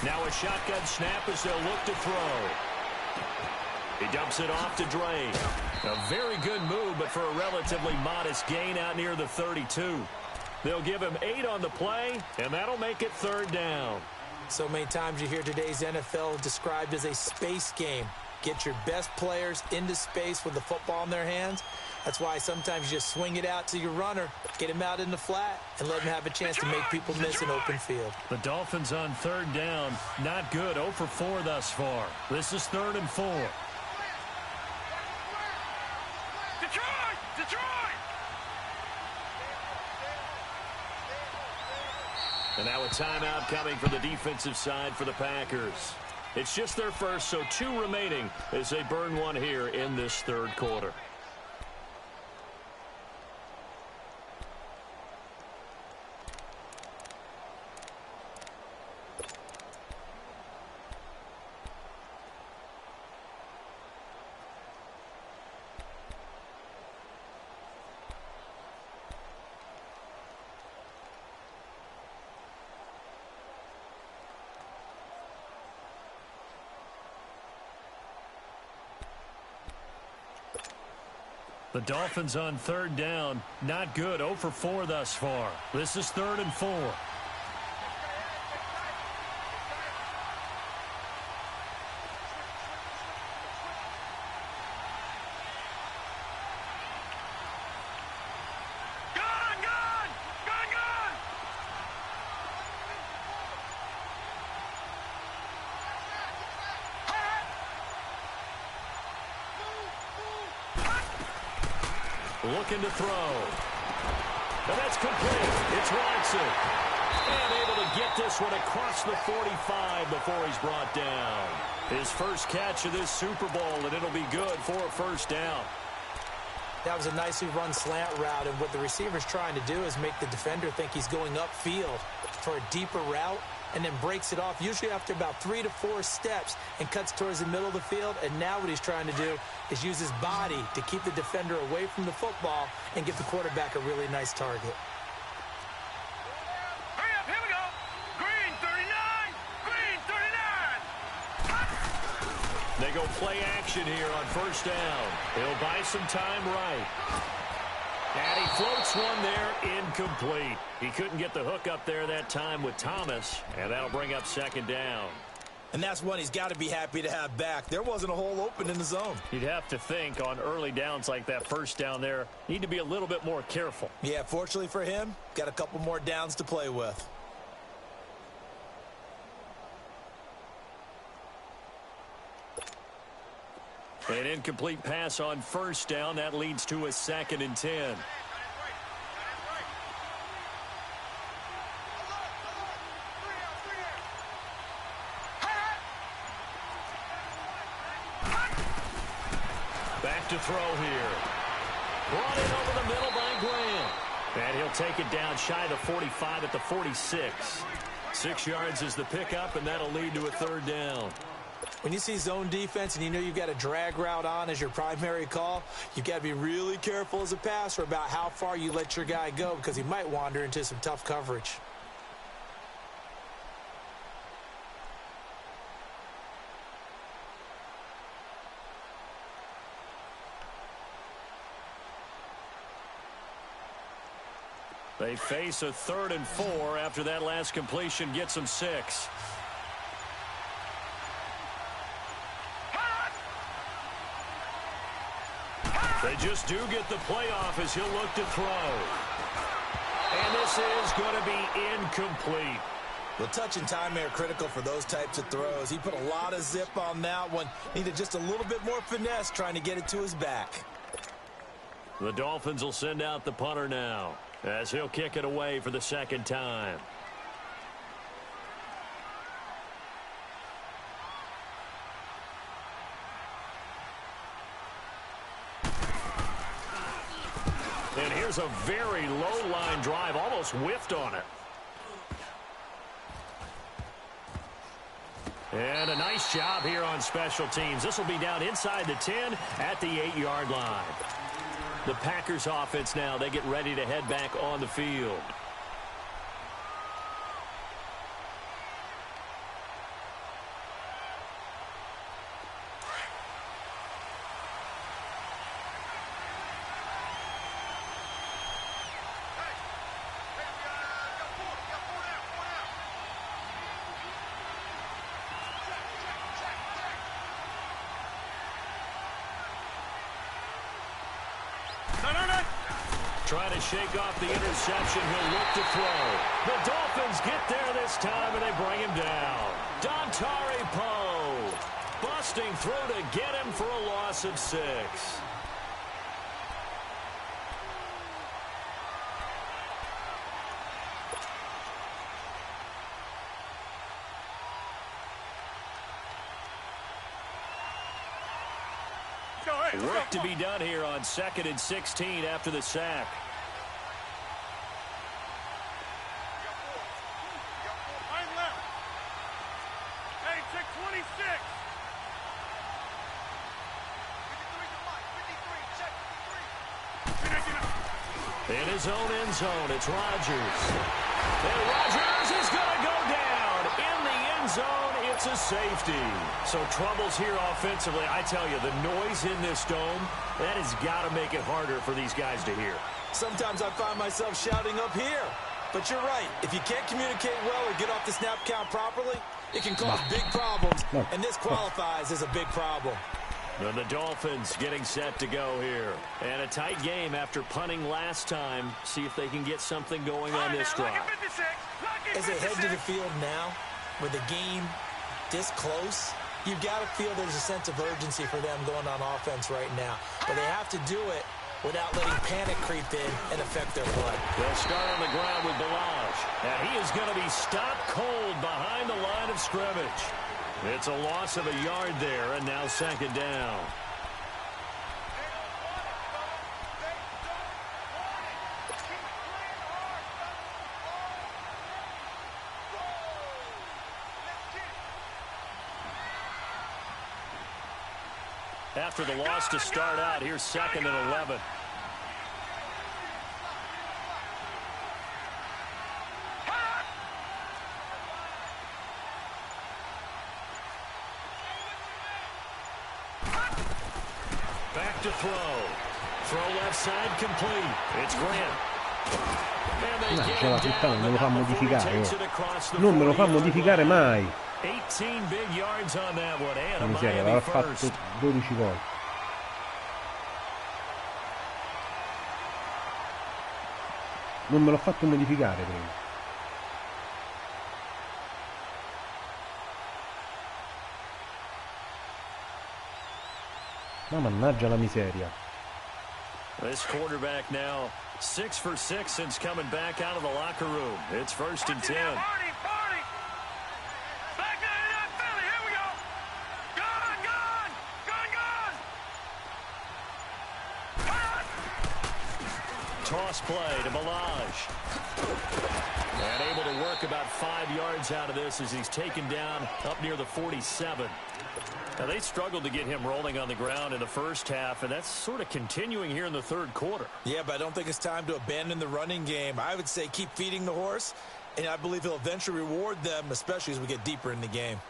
3-19. Now a shotgun snap as they'll look to throw. He dumps it off to Drain. A very good move, but for a relatively modest gain out near the 32. They'll give him 8 on the play, and that'll make it third down. So many times you hear today's NFL described as a space game. Get your best players into space with the football in their hands. That's why sometimes you just swing it out to your runner, get him out in the flat, and let him have a chance to make people miss an open field. The Dolphins on third down. Not good. 0 for 4 thus far. This is 3rd and 4. Detroit! Detroit! And now a timeout coming from the defensive side for the Packers. It's just their first, so 2 remaining as they burn one here in this third quarter. The Dolphins on third down. Not good. 0 for 4 thus far. This is 3rd and 4. Looking to throw. And that's complete. It's Watson. And able to get this one across the 45 before he's brought down. His first catch of this Super Bowl, and it'll be good for a first down. That was a nicely run slant route, and what the receiver's trying to do is make the defender think he's going upfield for a deeper route, and then breaks it off, usually after about 3 to 4 steps, and cuts towards the middle of the field. And now what he's trying to do is use his body to keep the defender away from the football and give the quarterback a really nice target. Hurry up, here we go. Green 39, green 39. They go play action here on first down. He'll buy some time right. And he floats one there, incomplete. He couldn't get the hook up there that time with Thomas, and that'll bring up second down. And that's one he's got to be happy to have back. There wasn't a hole open in the zone. You'd have to think on early downs like that first down there, need to be a little bit more careful. Yeah, fortunately for him, got a couple more downs to play with. An incomplete pass on first down. That leads to a 2nd and 10. Back to throw here. Brought in over the middle by Graham. And he'll take it down shy of the 45 at the 46. 6 yards is the pickup, and that'll lead to a 3rd down. When you see zone defense and you know you've got a drag route on as your primary call, you've got to be really careful as a passer about how far you let your guy go, because he might wander into some tough coverage. They face a 3rd and 4 after that last completion gets them 6. They just do get the playoff as he'll look to throw. And this is going to be incomplete. Well, touch and timing are critical for those types of throws. He put a lot of zip on that one. Needed just a little bit more finesse trying to get it to his back. The Dolphins will send out the punter now as he'll kick it away for the 2nd time. And here's a very low-line drive, almost whiffed on it. And a nice job here on special teams. This will be down inside the 10 at the 8-yard line. The Packers offense now, they get ready to head back on the field. Trying to shake off the interception. He'll look to throw. The Dolphins get there this time, and they bring him down. Dontari Poe busting through to get him for a loss of 6. Work to be done here on 2nd and 16 after the sack. Hey, check 26. In his own end zone, it's Rodgers. And Rodgers is going to go down. In the end zone, it's a safety. So troubles here offensively. I tell you, the noise in this dome, that has got to make it harder for these guys to hear. Sometimes I find myself shouting up here. But you're right. If you can't communicate well or get off the snap count properly, it can cause big problems. And this qualifies as a big problem. And the Dolphins getting set to go here. And a tight game after punting last time. See if they can get something going on this drive. As they head to the field now, with the game this close, you've got to feel there's a sense of urgency for them going on offense right now. But they have to do it without letting panic creep in and affect their play. They'll start on the ground with Balaj. And he is going to be stopped cold behind the line of scrimmage. It's a loss of a yard there, and now 2nd down. after the loss to start out. Here's 2nd and 11. Back to throw. Throw left side complete. It's Grant. Mannaggia la puttana, non me lo fa modificare. Oh. Non me lo fa modificare mai. 18 big yards on that one. And a Miseria, Miami l'ha first. fatto 12 volte. Non me l'ho fatto modificare prima. Ma mannaggia la miseria. This quarterback now 6 for 6 since coming back out of the locker room. It's 1st and 10. Barney, Barney. Back to Philly. Here we go. Gone, gone, gone, gone. Toss play to Balaj. And able to work about 5 yards out of this as he's taken down up near the 47. Now, they struggled to get him rolling on the ground in the first half, and that's sort of continuing here in the third quarter. Yeah, but I don't think it's time to abandon the running game. I would say keep feeding the horse, and I believe he'll eventually reward them, especially as we get deeper in the game.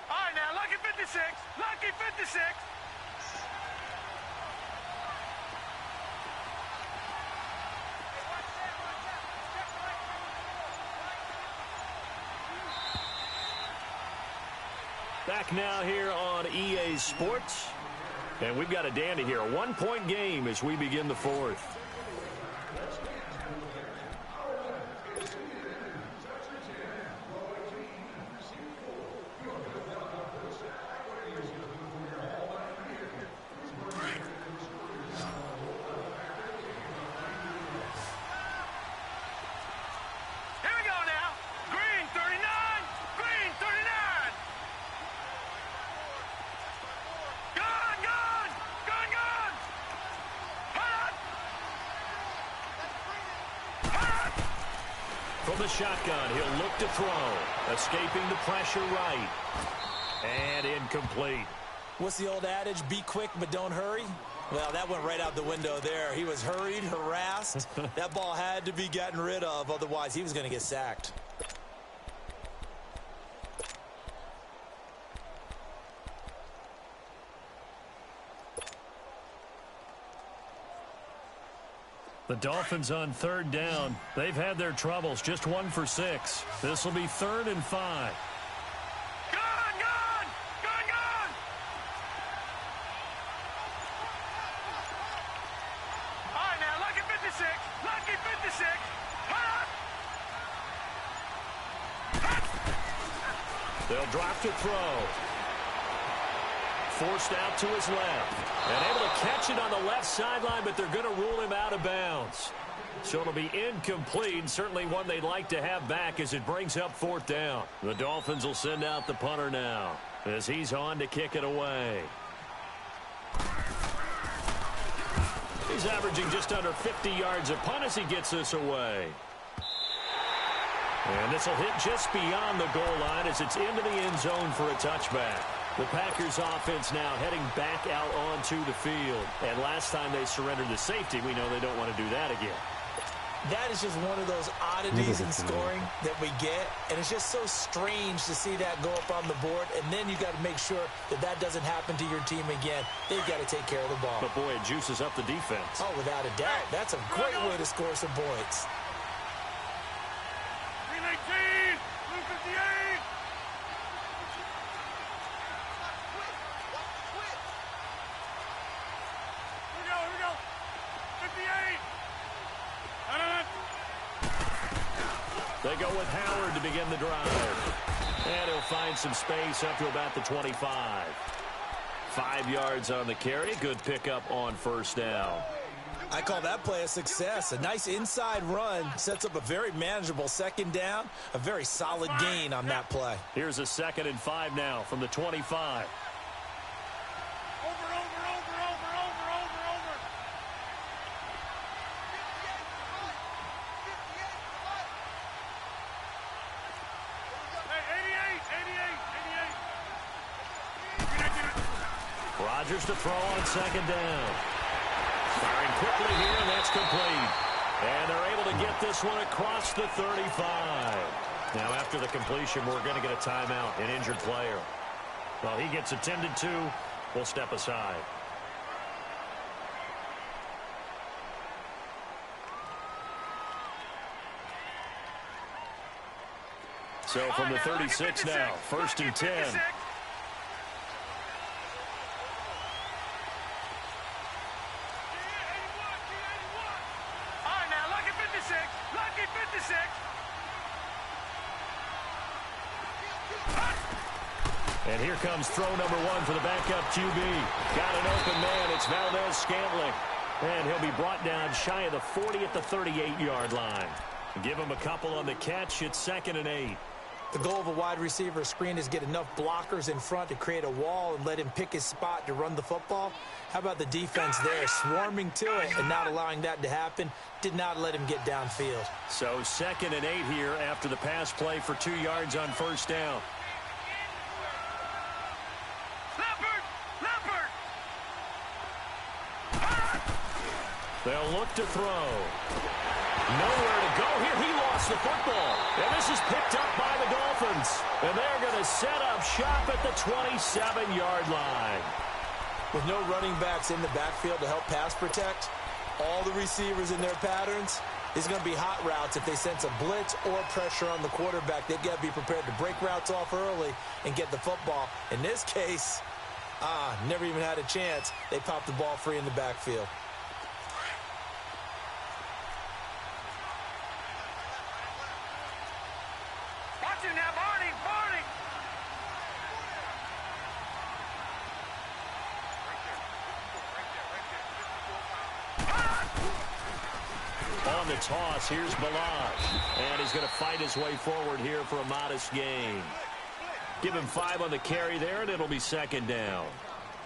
All right, now, lucky 56. Lucky 56. Back now here on EA Sports. And we've got a dandy here. A 1-point game as we begin the fourth. Here we go now. Green 39. Green 39. Gone, gone, gone, gone. Hot. Hot. From the shotgun, he'll look to throw. Escaping the pressure right. And incomplete. What's the old adage? Be quick, but don't hurry. Well, that went right out the window there. He was hurried, harassed. That ball had to be gotten rid of, otherwise he was going to get sacked. The Dolphins on 3rd down. They've had their troubles. Just 1 for 6. This will be 3rd and 5. Gone, gone, gone, gone. All right, now, lucky 56. Lucky 56. Hot. They'll drop to throw. Forced out to his left. And able to catch it on the left sideline, but they're going to rule him out of bounds. So it'll be incomplete, certainly one they'd like to have back as it brings up 4th down. The Dolphins will send out the punter now as he's on to kick it away. He's averaging just under 50 yards a punt as he gets this away. And this will hit just beyond the goal line as it's into the end zone for a touchback. The Packers offense now heading back out onto the field. And last time they surrendered the safety, we know they don't want to do that again. That is just one of those oddities in scoring that we get, and it's just so strange to see that go up on the board, and then you got to make sure that that doesn't happen to your team again. They've got to take care of the ball. But boy, it juices up the defense. Oh, without a doubt. That's a great way to score some points. 319. Blue 58. Here we go. 58. They go with Howard to begin the drive. And he'll find some space up to about the 25. 5 yards on the carry. Good pickup on 1st down. I call that play a success. A nice inside run sets up a very manageable 2nd down. A very solid gain on that play. Here's a 2nd and 5 now from the 25. Hey, 88. Rodgers to throw on second down. Firing quickly here, and that's complete. And they're able to get this one across the 35. Now, after the completion, we're going to get a timeout, an injured player. Well, he gets attended to. We'll step aside. So from the 36 now, 1st and 10. And here comes throw number 1 for the backup QB. Got an open man. It's Valdez-Scantling. And he'll be brought down shy of the 40 at the 38-yard line. Give him a couple on the catch. It's 2nd and 8. The goal of a wide receiver screen is get enough blockers in front to create a wall and let him pick his spot to run the football. How about the defense there, swarming to it and not allowing that to happen? Did not let him get downfield. So 2nd and 8 here after the pass play for 2 yards on 1st down. They'll look to throw. Nowhere to go here. He lost the football. And this is picked up by the Dolphins. And they're going to set up shop at the 27-yard line. With no running backs in the backfield to help pass protect, all the receivers in their patterns, is going to be hot routes. If they sense a blitz or pressure on the quarterback, they've got to be prepared to break routes off early and get the football. In this case, never even had a chance. They popped the ball free in the backfield. On the toss, here's Balazs. And he's going to fight his way forward here for a modest gain. Give him 5 on the carry there, and it'll be 2nd down.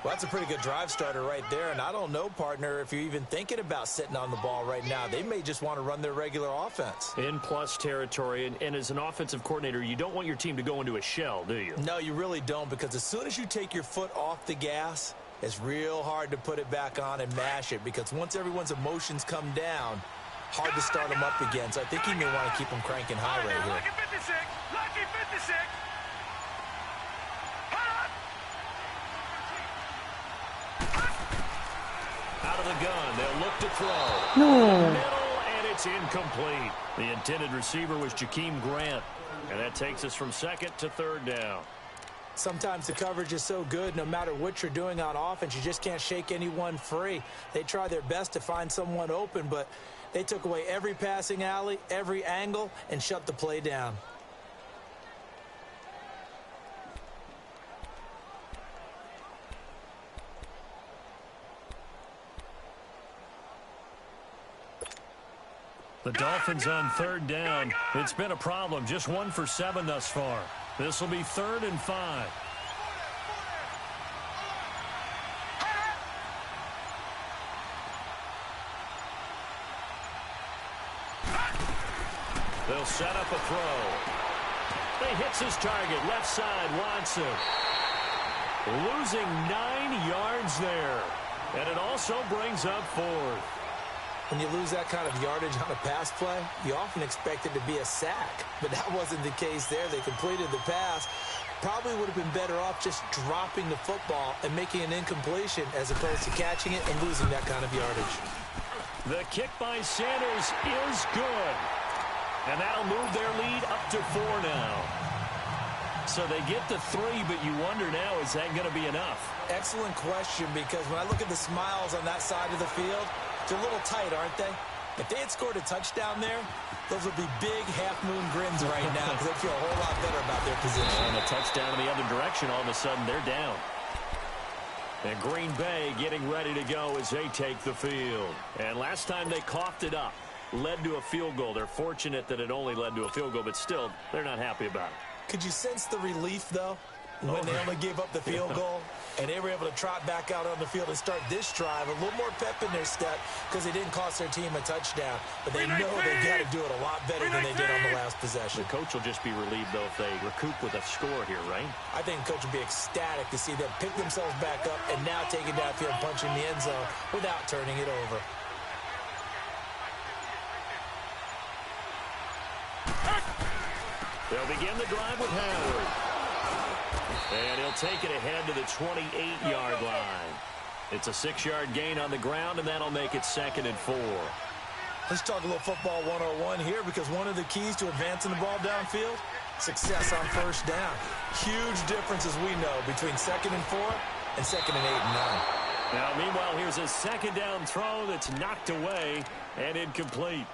Well, that's a pretty good drive starter right there. And I don't know, partner, if you're even thinking about sitting on the ball right now. They may just want to run their regular offense. In plus territory, and as an offensive coordinator, you don't want your team to go into a shell, do you? No, you really don't, because as soon as you take your foot off the gas, it's real hard to put it back on and mash it, because once everyone's emotions come down, hard to start them up again. So I think you may want to keep them cranking high right here. Lucky 56. Lucky 56. Out of the gun, they'll look to throw. No. Middle, and it's incomplete. The intended receiver was Jakeem Grant. And that takes us from 2nd to 3rd down. Sometimes the coverage is so good, no matter what you're doing on offense, you just can't shake anyone free. They try their best to find someone open, but they took away every passing alley, every angle, and shut the play down. The Dolphins on 3rd down. It's been a problem. Just 1 for 7 thus far. This will be 3rd and 5. They'll set up a throw. He hits his target. Left side, Watson. Losing 9 yards there. And it also brings up 4th. When you lose that kind of yardage on a pass play, you often expect it to be a sack. But that wasn't the case there. They completed the pass. Probably would have been better off just dropping the football and making an incompletion as opposed to catching it and losing that kind of yardage. The kick by Sanders is good. And that'll move their lead up to 4 now. So they get to 3, but you wonder now, is that going to be enough? Excellent question, because when I look at the smiles on that side of the field, they're a little tight, aren't they? If they had scored a touchdown there, those would be big half-moon grins right now because they feel a whole lot better about their position. And a touchdown in the other direction, all of a sudden they're down. And Green Bay getting ready to go as they take the field. And last time they coughed it up, led to a field goal. They're fortunate that it only led to a field goal, but still, they're not happy about it. Could you sense the relief, though, when they only gave up the field goal? And they were able to trot back out on the field and start this drive. A little more pep in their step because they didn't cost their team a touchdown. But they know they've got to do it a lot better than they did on the last possession. The coach will just be relieved, though, if they recoup with a score here, right? I think the coach will be ecstatic to see them pick themselves back up and now take it downfield and punch in the end zone without turning it over. They'll begin the drive with Howard. And he'll take it ahead to the 28-yard line. It's a 6-yard gain on the ground, and that'll make it 2nd and 4. Let's talk a little football 101 here, because one of the keys to advancing the ball downfield, success on first down. Huge difference, as we know, between 2nd and 4 and 2nd and 8 and 9. Now, meanwhile, here's a 2nd down throw that's knocked away and incomplete.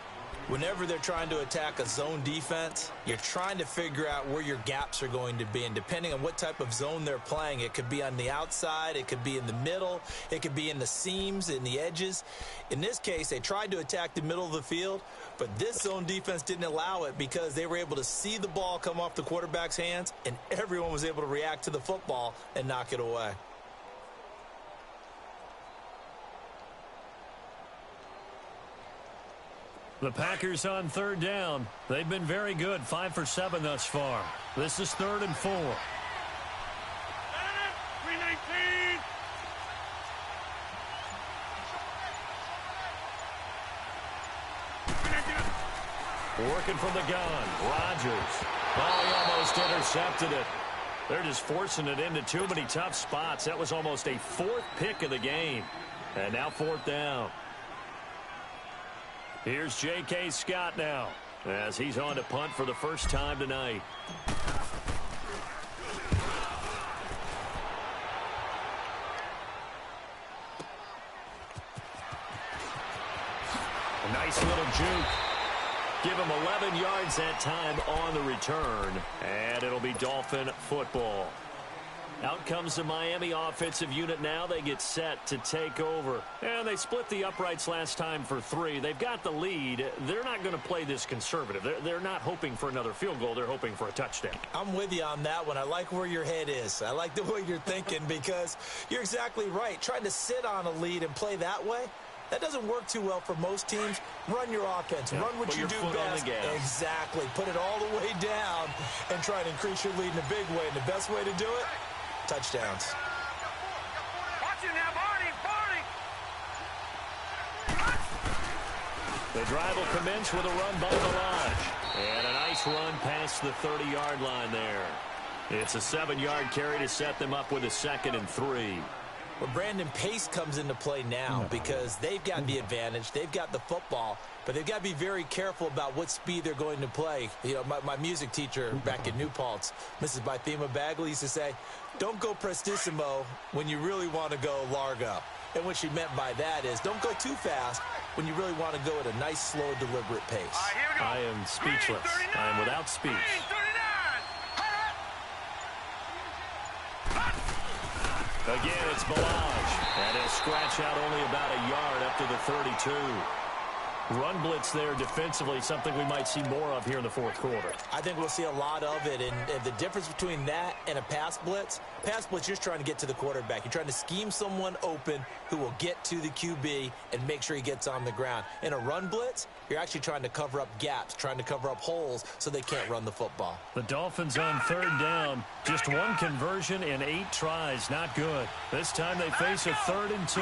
Whenever they're trying to attack a zone defense, you're trying to figure out where your gaps are going to be. And depending on what type of zone they're playing, it could be on the outside, it could be in the middle, it could be in the seams, in the edges. In this case, they tried to attack the middle of the field, but this zone defense didn't allow it because they were able to see the ball come off the quarterback's hands, and everyone was able to react to the football and knock it away. The Packers on 3rd down. They've been very good, 5 for 7 thus far. This is 3rd and 4. 319. Working from the gun, Rodgers. Oh, he almost intercepted it. They're just forcing it into too many tough spots. That was almost a 4th pick of the game. And now 4th down. Here's J.K. Scott now, as he's on to punt for the first time tonight. A nice little juke. Give him 11 yards that time on the return, and it'll be Dolphin football. Out comes the Miami offensive unit now. They get set to take over. And they split the uprights last time for 3. They've got the lead. They're not going to play this conservative. They're not hoping for another field goal. They're hoping for a touchdown. I'm with you on that one. I like where your head is. I like the way you're thinking, because you're exactly right. Trying to sit on a lead and play that way, that doesn't work too well for most teams. Run your offense. Run what you do best. Exactly. Put it all the way down and try to increase your lead in a big way. And the best way to do it, touchdowns. Watch it now, Barney. The drive will commence with a run by Delage. And a nice run past the 30-yard line there. It's a 7-yard carry to set them up with a 2nd and 3. Well, Brandon, pace comes into play now because they've got the advantage. They've got the football, but they've got to be very careful about what speed they're going to play. You know, my music teacher back in New Paltz, Mrs. Bythema Bagley, used to say, don't go prestissimo when you really want to go largo. And what she meant by that is don't go too fast when you really want to go at a nice, slow, deliberate pace. All right, here we go. I am speechless. I am without speech. Again, it's Delage. And he'll scratch out only about a yard up to the 32. Run blitz there defensively, something we might see more of here in the 4th quarter. I think we'll see a lot of it, and the difference between that and a pass blitz, you're just trying to get to the quarterback. You're trying to scheme someone open who will get to the QB and make sure he gets on the ground. In a run blitz, you're actually trying to cover up gaps, trying to cover up holes so they can't run the football. The Dolphins on 3rd down. Just 1 conversion in 8 tries. Not good. This time they face a 3rd and 2.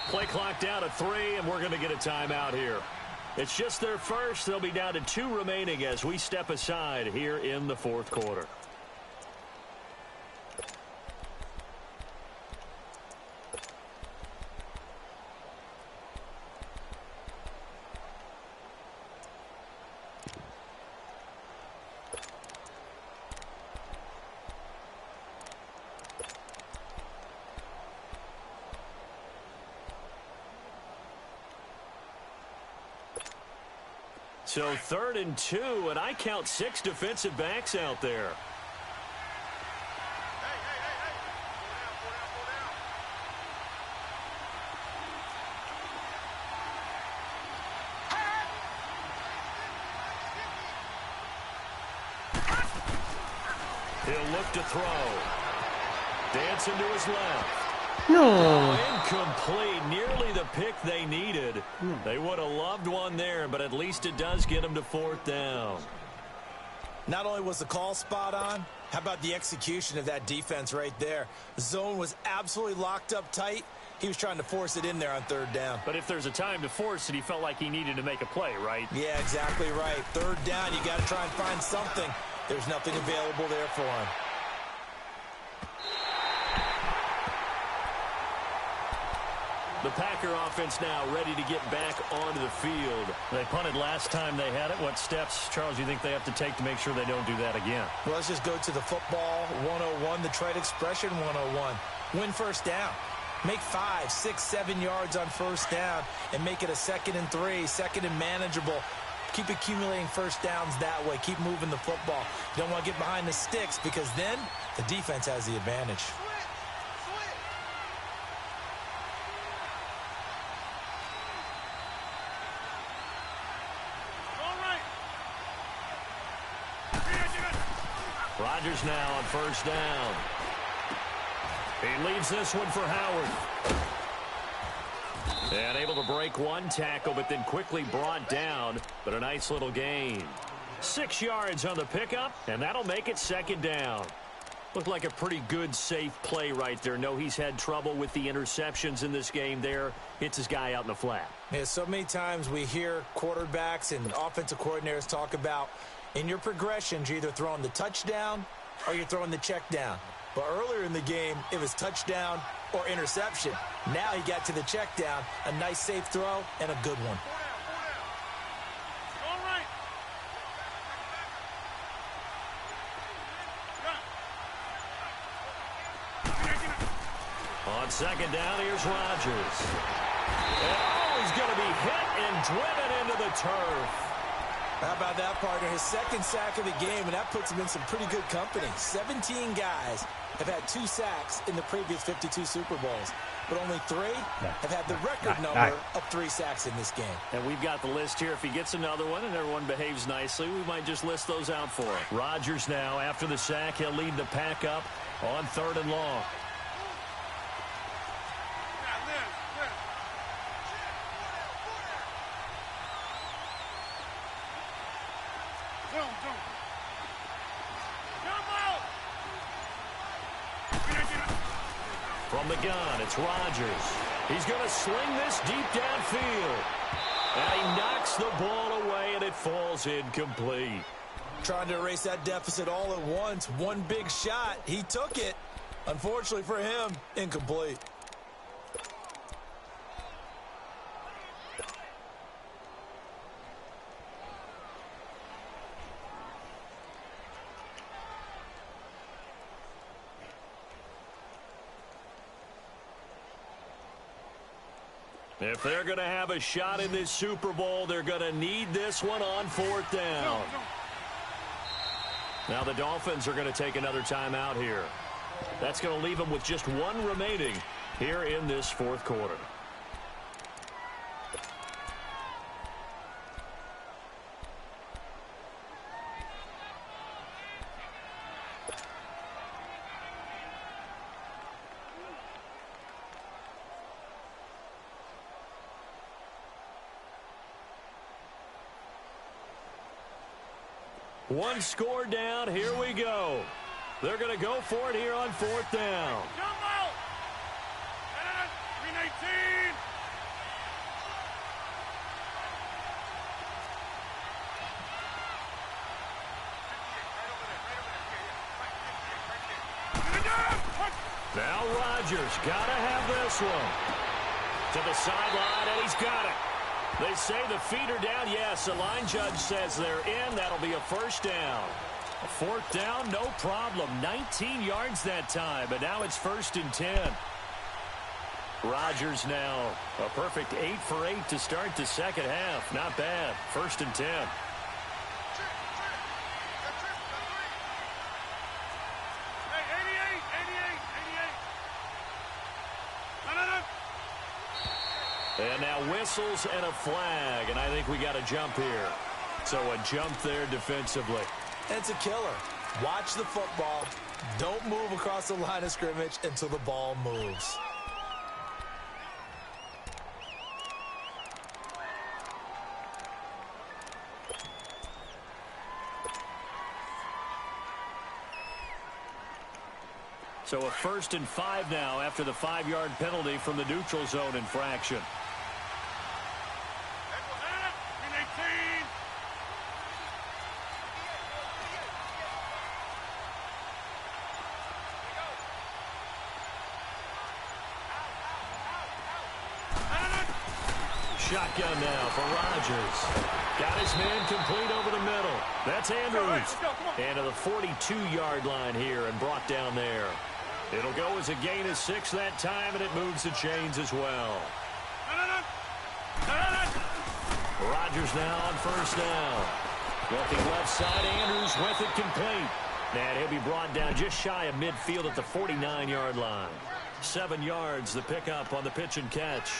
Play clock down to 3, and we're going to get a timeout here. It's just their first. They'll be down to 2 remaining as we step aside here in the 4th quarter. So 3rd and 2, and I count 6 defensive backs out there. He'll look to throw. Dancing to his left. No! Incomplete. Nearly the pick they needed. They would have loved one there, but at least it does get them to 4th down. Not only was the call spot on, how about the execution of that defense right there? The zone was absolutely locked up tight. He was trying to force it in there on 3rd down. But if there's a time to force it, he felt like he needed to make a play, right? Yeah, exactly right. 3rd down, you got to try and find something. There's nothing available there for him. The Packer offense now ready to get back onto the field. They punted last time they had it. What steps, Charles, you think they have to take to make sure they don't do that again? Well, let's just go to the football 101, the trade expression 101. Win 1st down. Make 5, 6, 7 yards on 1st down and make it a 2nd and 3, 2nd and manageable. Keep accumulating 1st downs that way. Keep moving the football. You don't want to get behind the sticks because then the defense has the advantage. Rodgers now on 1st down. He leaves this one for Howard. And able to break one tackle, but then quickly brought down. But a nice little gain. 6 yards on the pickup, and that'll make it 2nd down. Looked like a pretty good, safe play right there. No, he's had trouble with the interceptions in this game there. Hits his guy out in the flat. Yeah, so many times we hear quarterbacks and offensive coordinators talk about in your progressions, you're either throwing the touchdown or you're throwing the check down. But earlier in the game, it was touchdown or interception. Now he got to the check down, a nice safe throw, and a good one. On 2nd down, here's Rodgers. Oh, he's going to be hit and driven into the turf. How about that, partner? His 2nd sack of the game, and that puts him in some pretty good company. 17 guys have had 2 sacks in the previous 52 Super Bowls, but only 3 have had the record number of 3 sacks in this game. And we've got the list here. If he gets another one and everyone behaves nicely, we might just list those out for him. Rodgers now, after the sack, he'll lead the pack up on 3rd and long. From the gun, it's Rodgers. He's going to sling this deep downfield. And he knocks the ball away, and it falls incomplete. Trying to erase that deficit all at once. One big shot. He took it. Unfortunately for him, incomplete. If they're going to have a shot in this Super Bowl, they're going to need this one on 4th down. Now the Dolphins are going to take another timeout here. That's going to leave them with just 1 remaining here in this 4th quarter. One score down. Here we go. They're going to go for it here on 4th down. Jump out! 319! Now Rodgers got to have this one. To the sideline, and he's got it. They say the feet are down. Yes, the line judge says they're in. That'll be a 1st down. A 4th down, no problem. 19 yards that time, but now it's 1st and 10. Rodgers now a perfect 8 for 8 to start the 2nd half. Not bad. 1st and 10. And now whistles and a flag, and I think we got a jump here. So a jump there defensively. It's a killer. Watch the football. Don't move across the line of scrimmage until the ball moves. So a 1st and 5 now after the 5-yard penalty from the neutral zone infraction. Shotgun now for Rodgers. Got his man complete over the middle. That's Andrews. And to the 42-yard line here and brought down there. It'll go as a gain of 6 that time, and it moves the chains as well. Rodgers now on 1st down. Looking left side, Andrews with it complete. And he'll be brought down just shy of midfield at the 49-yard line. 7 yards the pickup on the pitch and catch.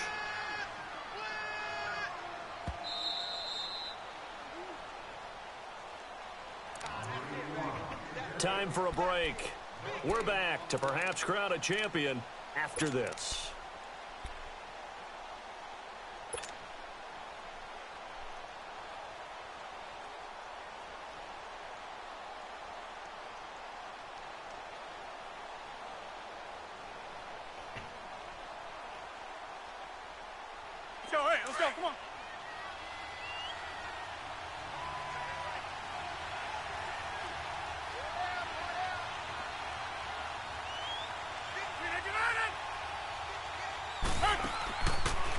Time for a break. We're back to perhaps crown a champion after this. Let's go, hey, let's go, come on.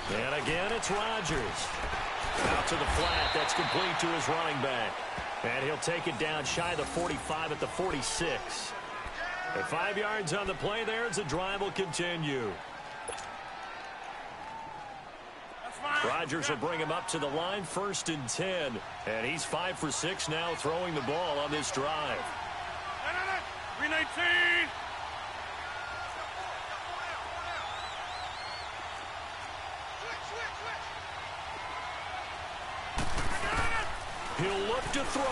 And again, it's Rodgers. Out to the flat. That's complete to his running back. And he'll take it down shy of the 45 at the 46. And 5 yards on the play there as the drive will continue. Rodgers will bring him up to the line, 1st and 10. And he's 5 for 6 now throwing the ball on this drive. 319. He'll look to throw.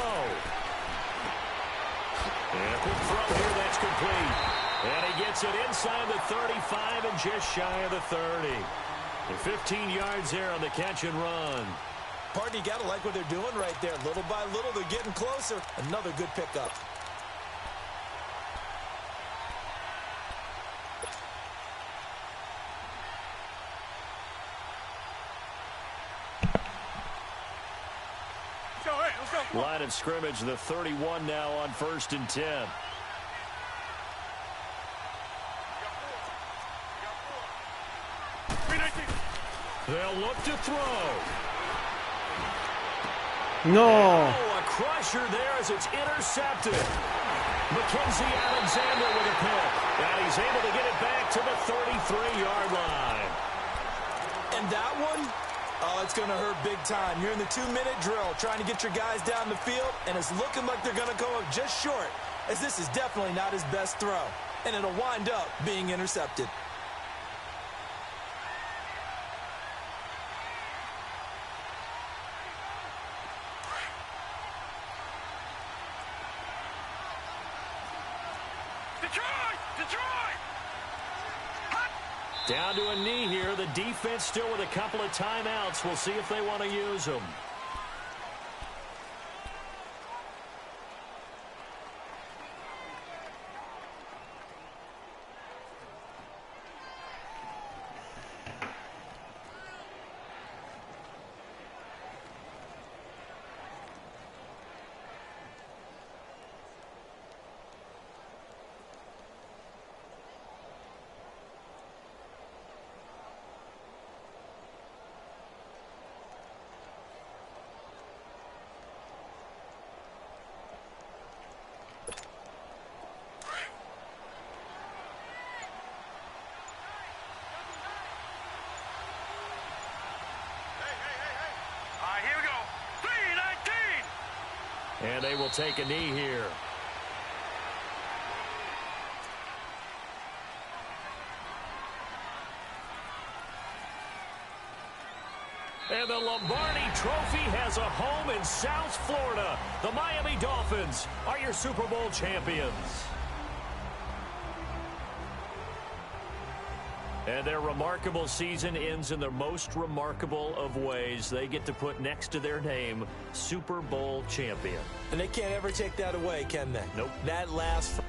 And a quick throw here, that's complete. And he gets it inside the 35 and just shy of the 30. And 15 yards there on the catch and run. Partner, you got to like what they're doing right there. Little by little, they're getting closer. Another good pickup. Line of scrimmage, the 31 now on 1st and 10. They'll look to throw. No! Oh, a crusher there as it's intercepted. Mackenzie Alexander with a pick. And he's able to get it back to the 33-yard line. And that one, oh, it's going to hurt big time. You're in the 2-minute drill trying to get your guys down the field, and it's looking like they're going to go up just short, as this is definitely not his best throw. And it'll wind up being intercepted. Down to a knee here. The defense still with a couple of timeouts. We'll see if they want to use them. And they will take a knee here. And the Lombardi Trophy has a home in South Florida. The Miami Dolphins are your Super Bowl champions. And their remarkable season ends in the most remarkable of ways. They get to put next to their name, Super Bowl champion. And they can't ever take that away, can they? Nope. That lasts for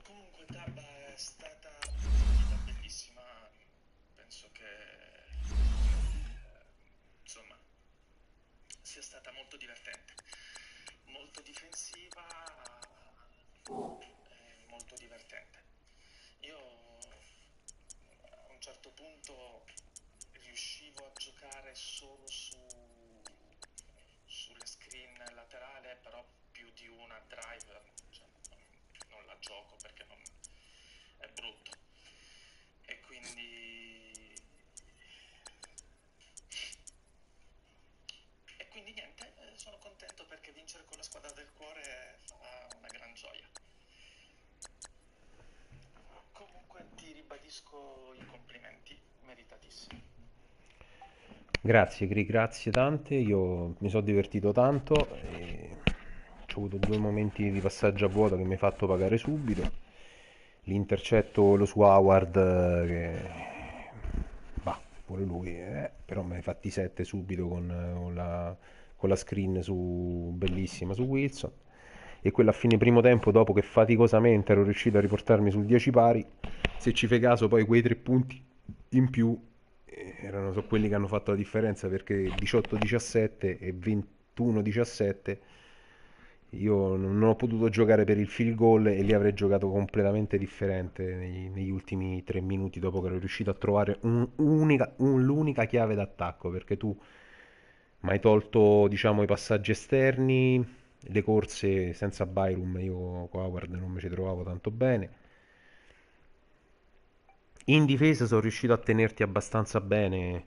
Comunque Tabba è stata una partita bellissima, penso che insomma sia stata molto divertente, molto difensiva, molto divertente. Io a un certo punto riuscivo a giocare solo sulle screen laterale, però più di una drive, cioè, non la gioco perché è brutto, e quindi niente, sono contento perché vincere con la squadra del cuore fa una gran gioia. Comunque ti ribadisco i complimenti, meritatissimi. Grazie, grazie tante. Io mi sono divertito tanto e ho avuto due momenti di passaggio a vuoto che mi hai fatto pagare subito. L'intercetto lo su Howard, che bah, pure lui, però me ne hai fatti 7 subito con con la screen bellissima su Wilson. E quella a fine primo tempo, dopo che faticosamente ero riuscito a riportarmi sul 10 pari, se ci fai caso poi quei 3 punti in più sono quelli che hanno fatto la differenza, perché 18-17 e 21-17 io non ho potuto giocare per il field goal e lì avrei giocato completamente differente negli ultimi 3 minuti, dopo che ero riuscito a trovare l'unica chiave d'attacco, perché tu mi hai tolto, diciamo, i passaggi esterni, le corse senza Byrum, io con Howard non mi ci trovavo tanto bene. In difesa sono riuscito a tenerti abbastanza bene,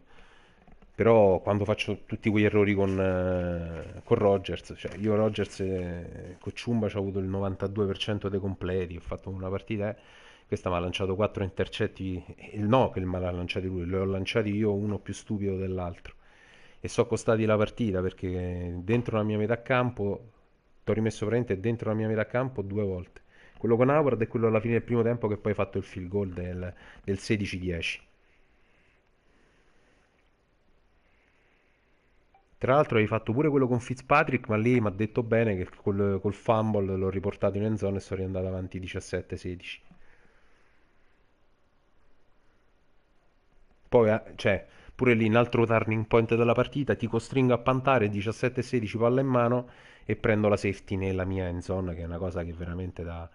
però quando faccio tutti quegli errori con Rodgers, cioè io Rodgers con Ciumba ho avuto il 92% dei completi, ho fatto una partita, questa mi ha lanciato 4 intercetti, no che me l'ha lanciati lui, li ho lanciati io, uno più stupido dell'altro, e so costati la partita perché dentro la mia metà campo, ti ho rimesso praticamente dentro la mia metà campo 2 volte. Quello con Howard e quello alla fine del primo tempo che poi ha fatto il field goal del 16-10. Tra l'altro hai fatto pure quello con Fitzpatrick, ma lì mi ha detto bene che col fumble l'ho riportato in end zone e sono riandato avanti 17-16. Poi, cioè, pure lì un altro turning point della partita, ti costringo a pantare 17-16 palla in mano e prendo la safety nella mia end zone, che è una cosa che è veramente da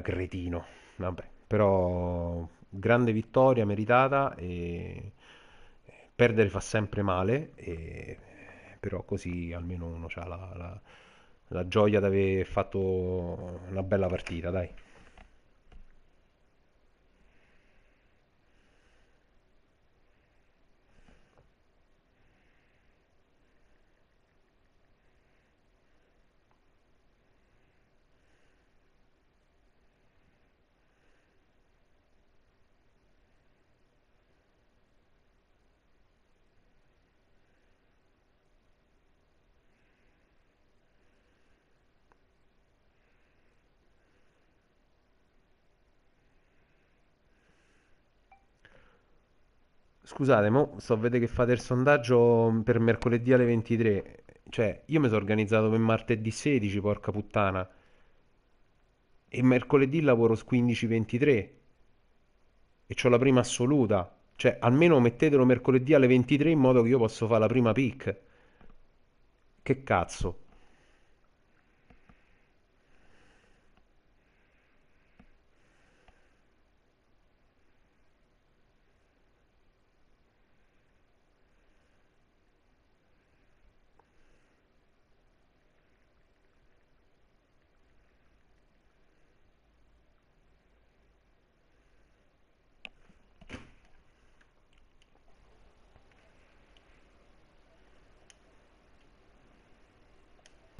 cretino. Vabbè, però grande vittoria meritata e perdere fa sempre male, però così almeno uno ha la gioia di aver fatto una bella partita, dai. Scusate, mo sto a vedere che fate il sondaggio per mercoledì alle 23. Cioè, io mi sono organizzato per martedì 16, porca puttana. E mercoledì lavoro su 15-23. E c'ho la prima assoluta. Cioè, almeno mettetelo mercoledì alle 23 in modo che io posso fare la prima pick. Che cazzo?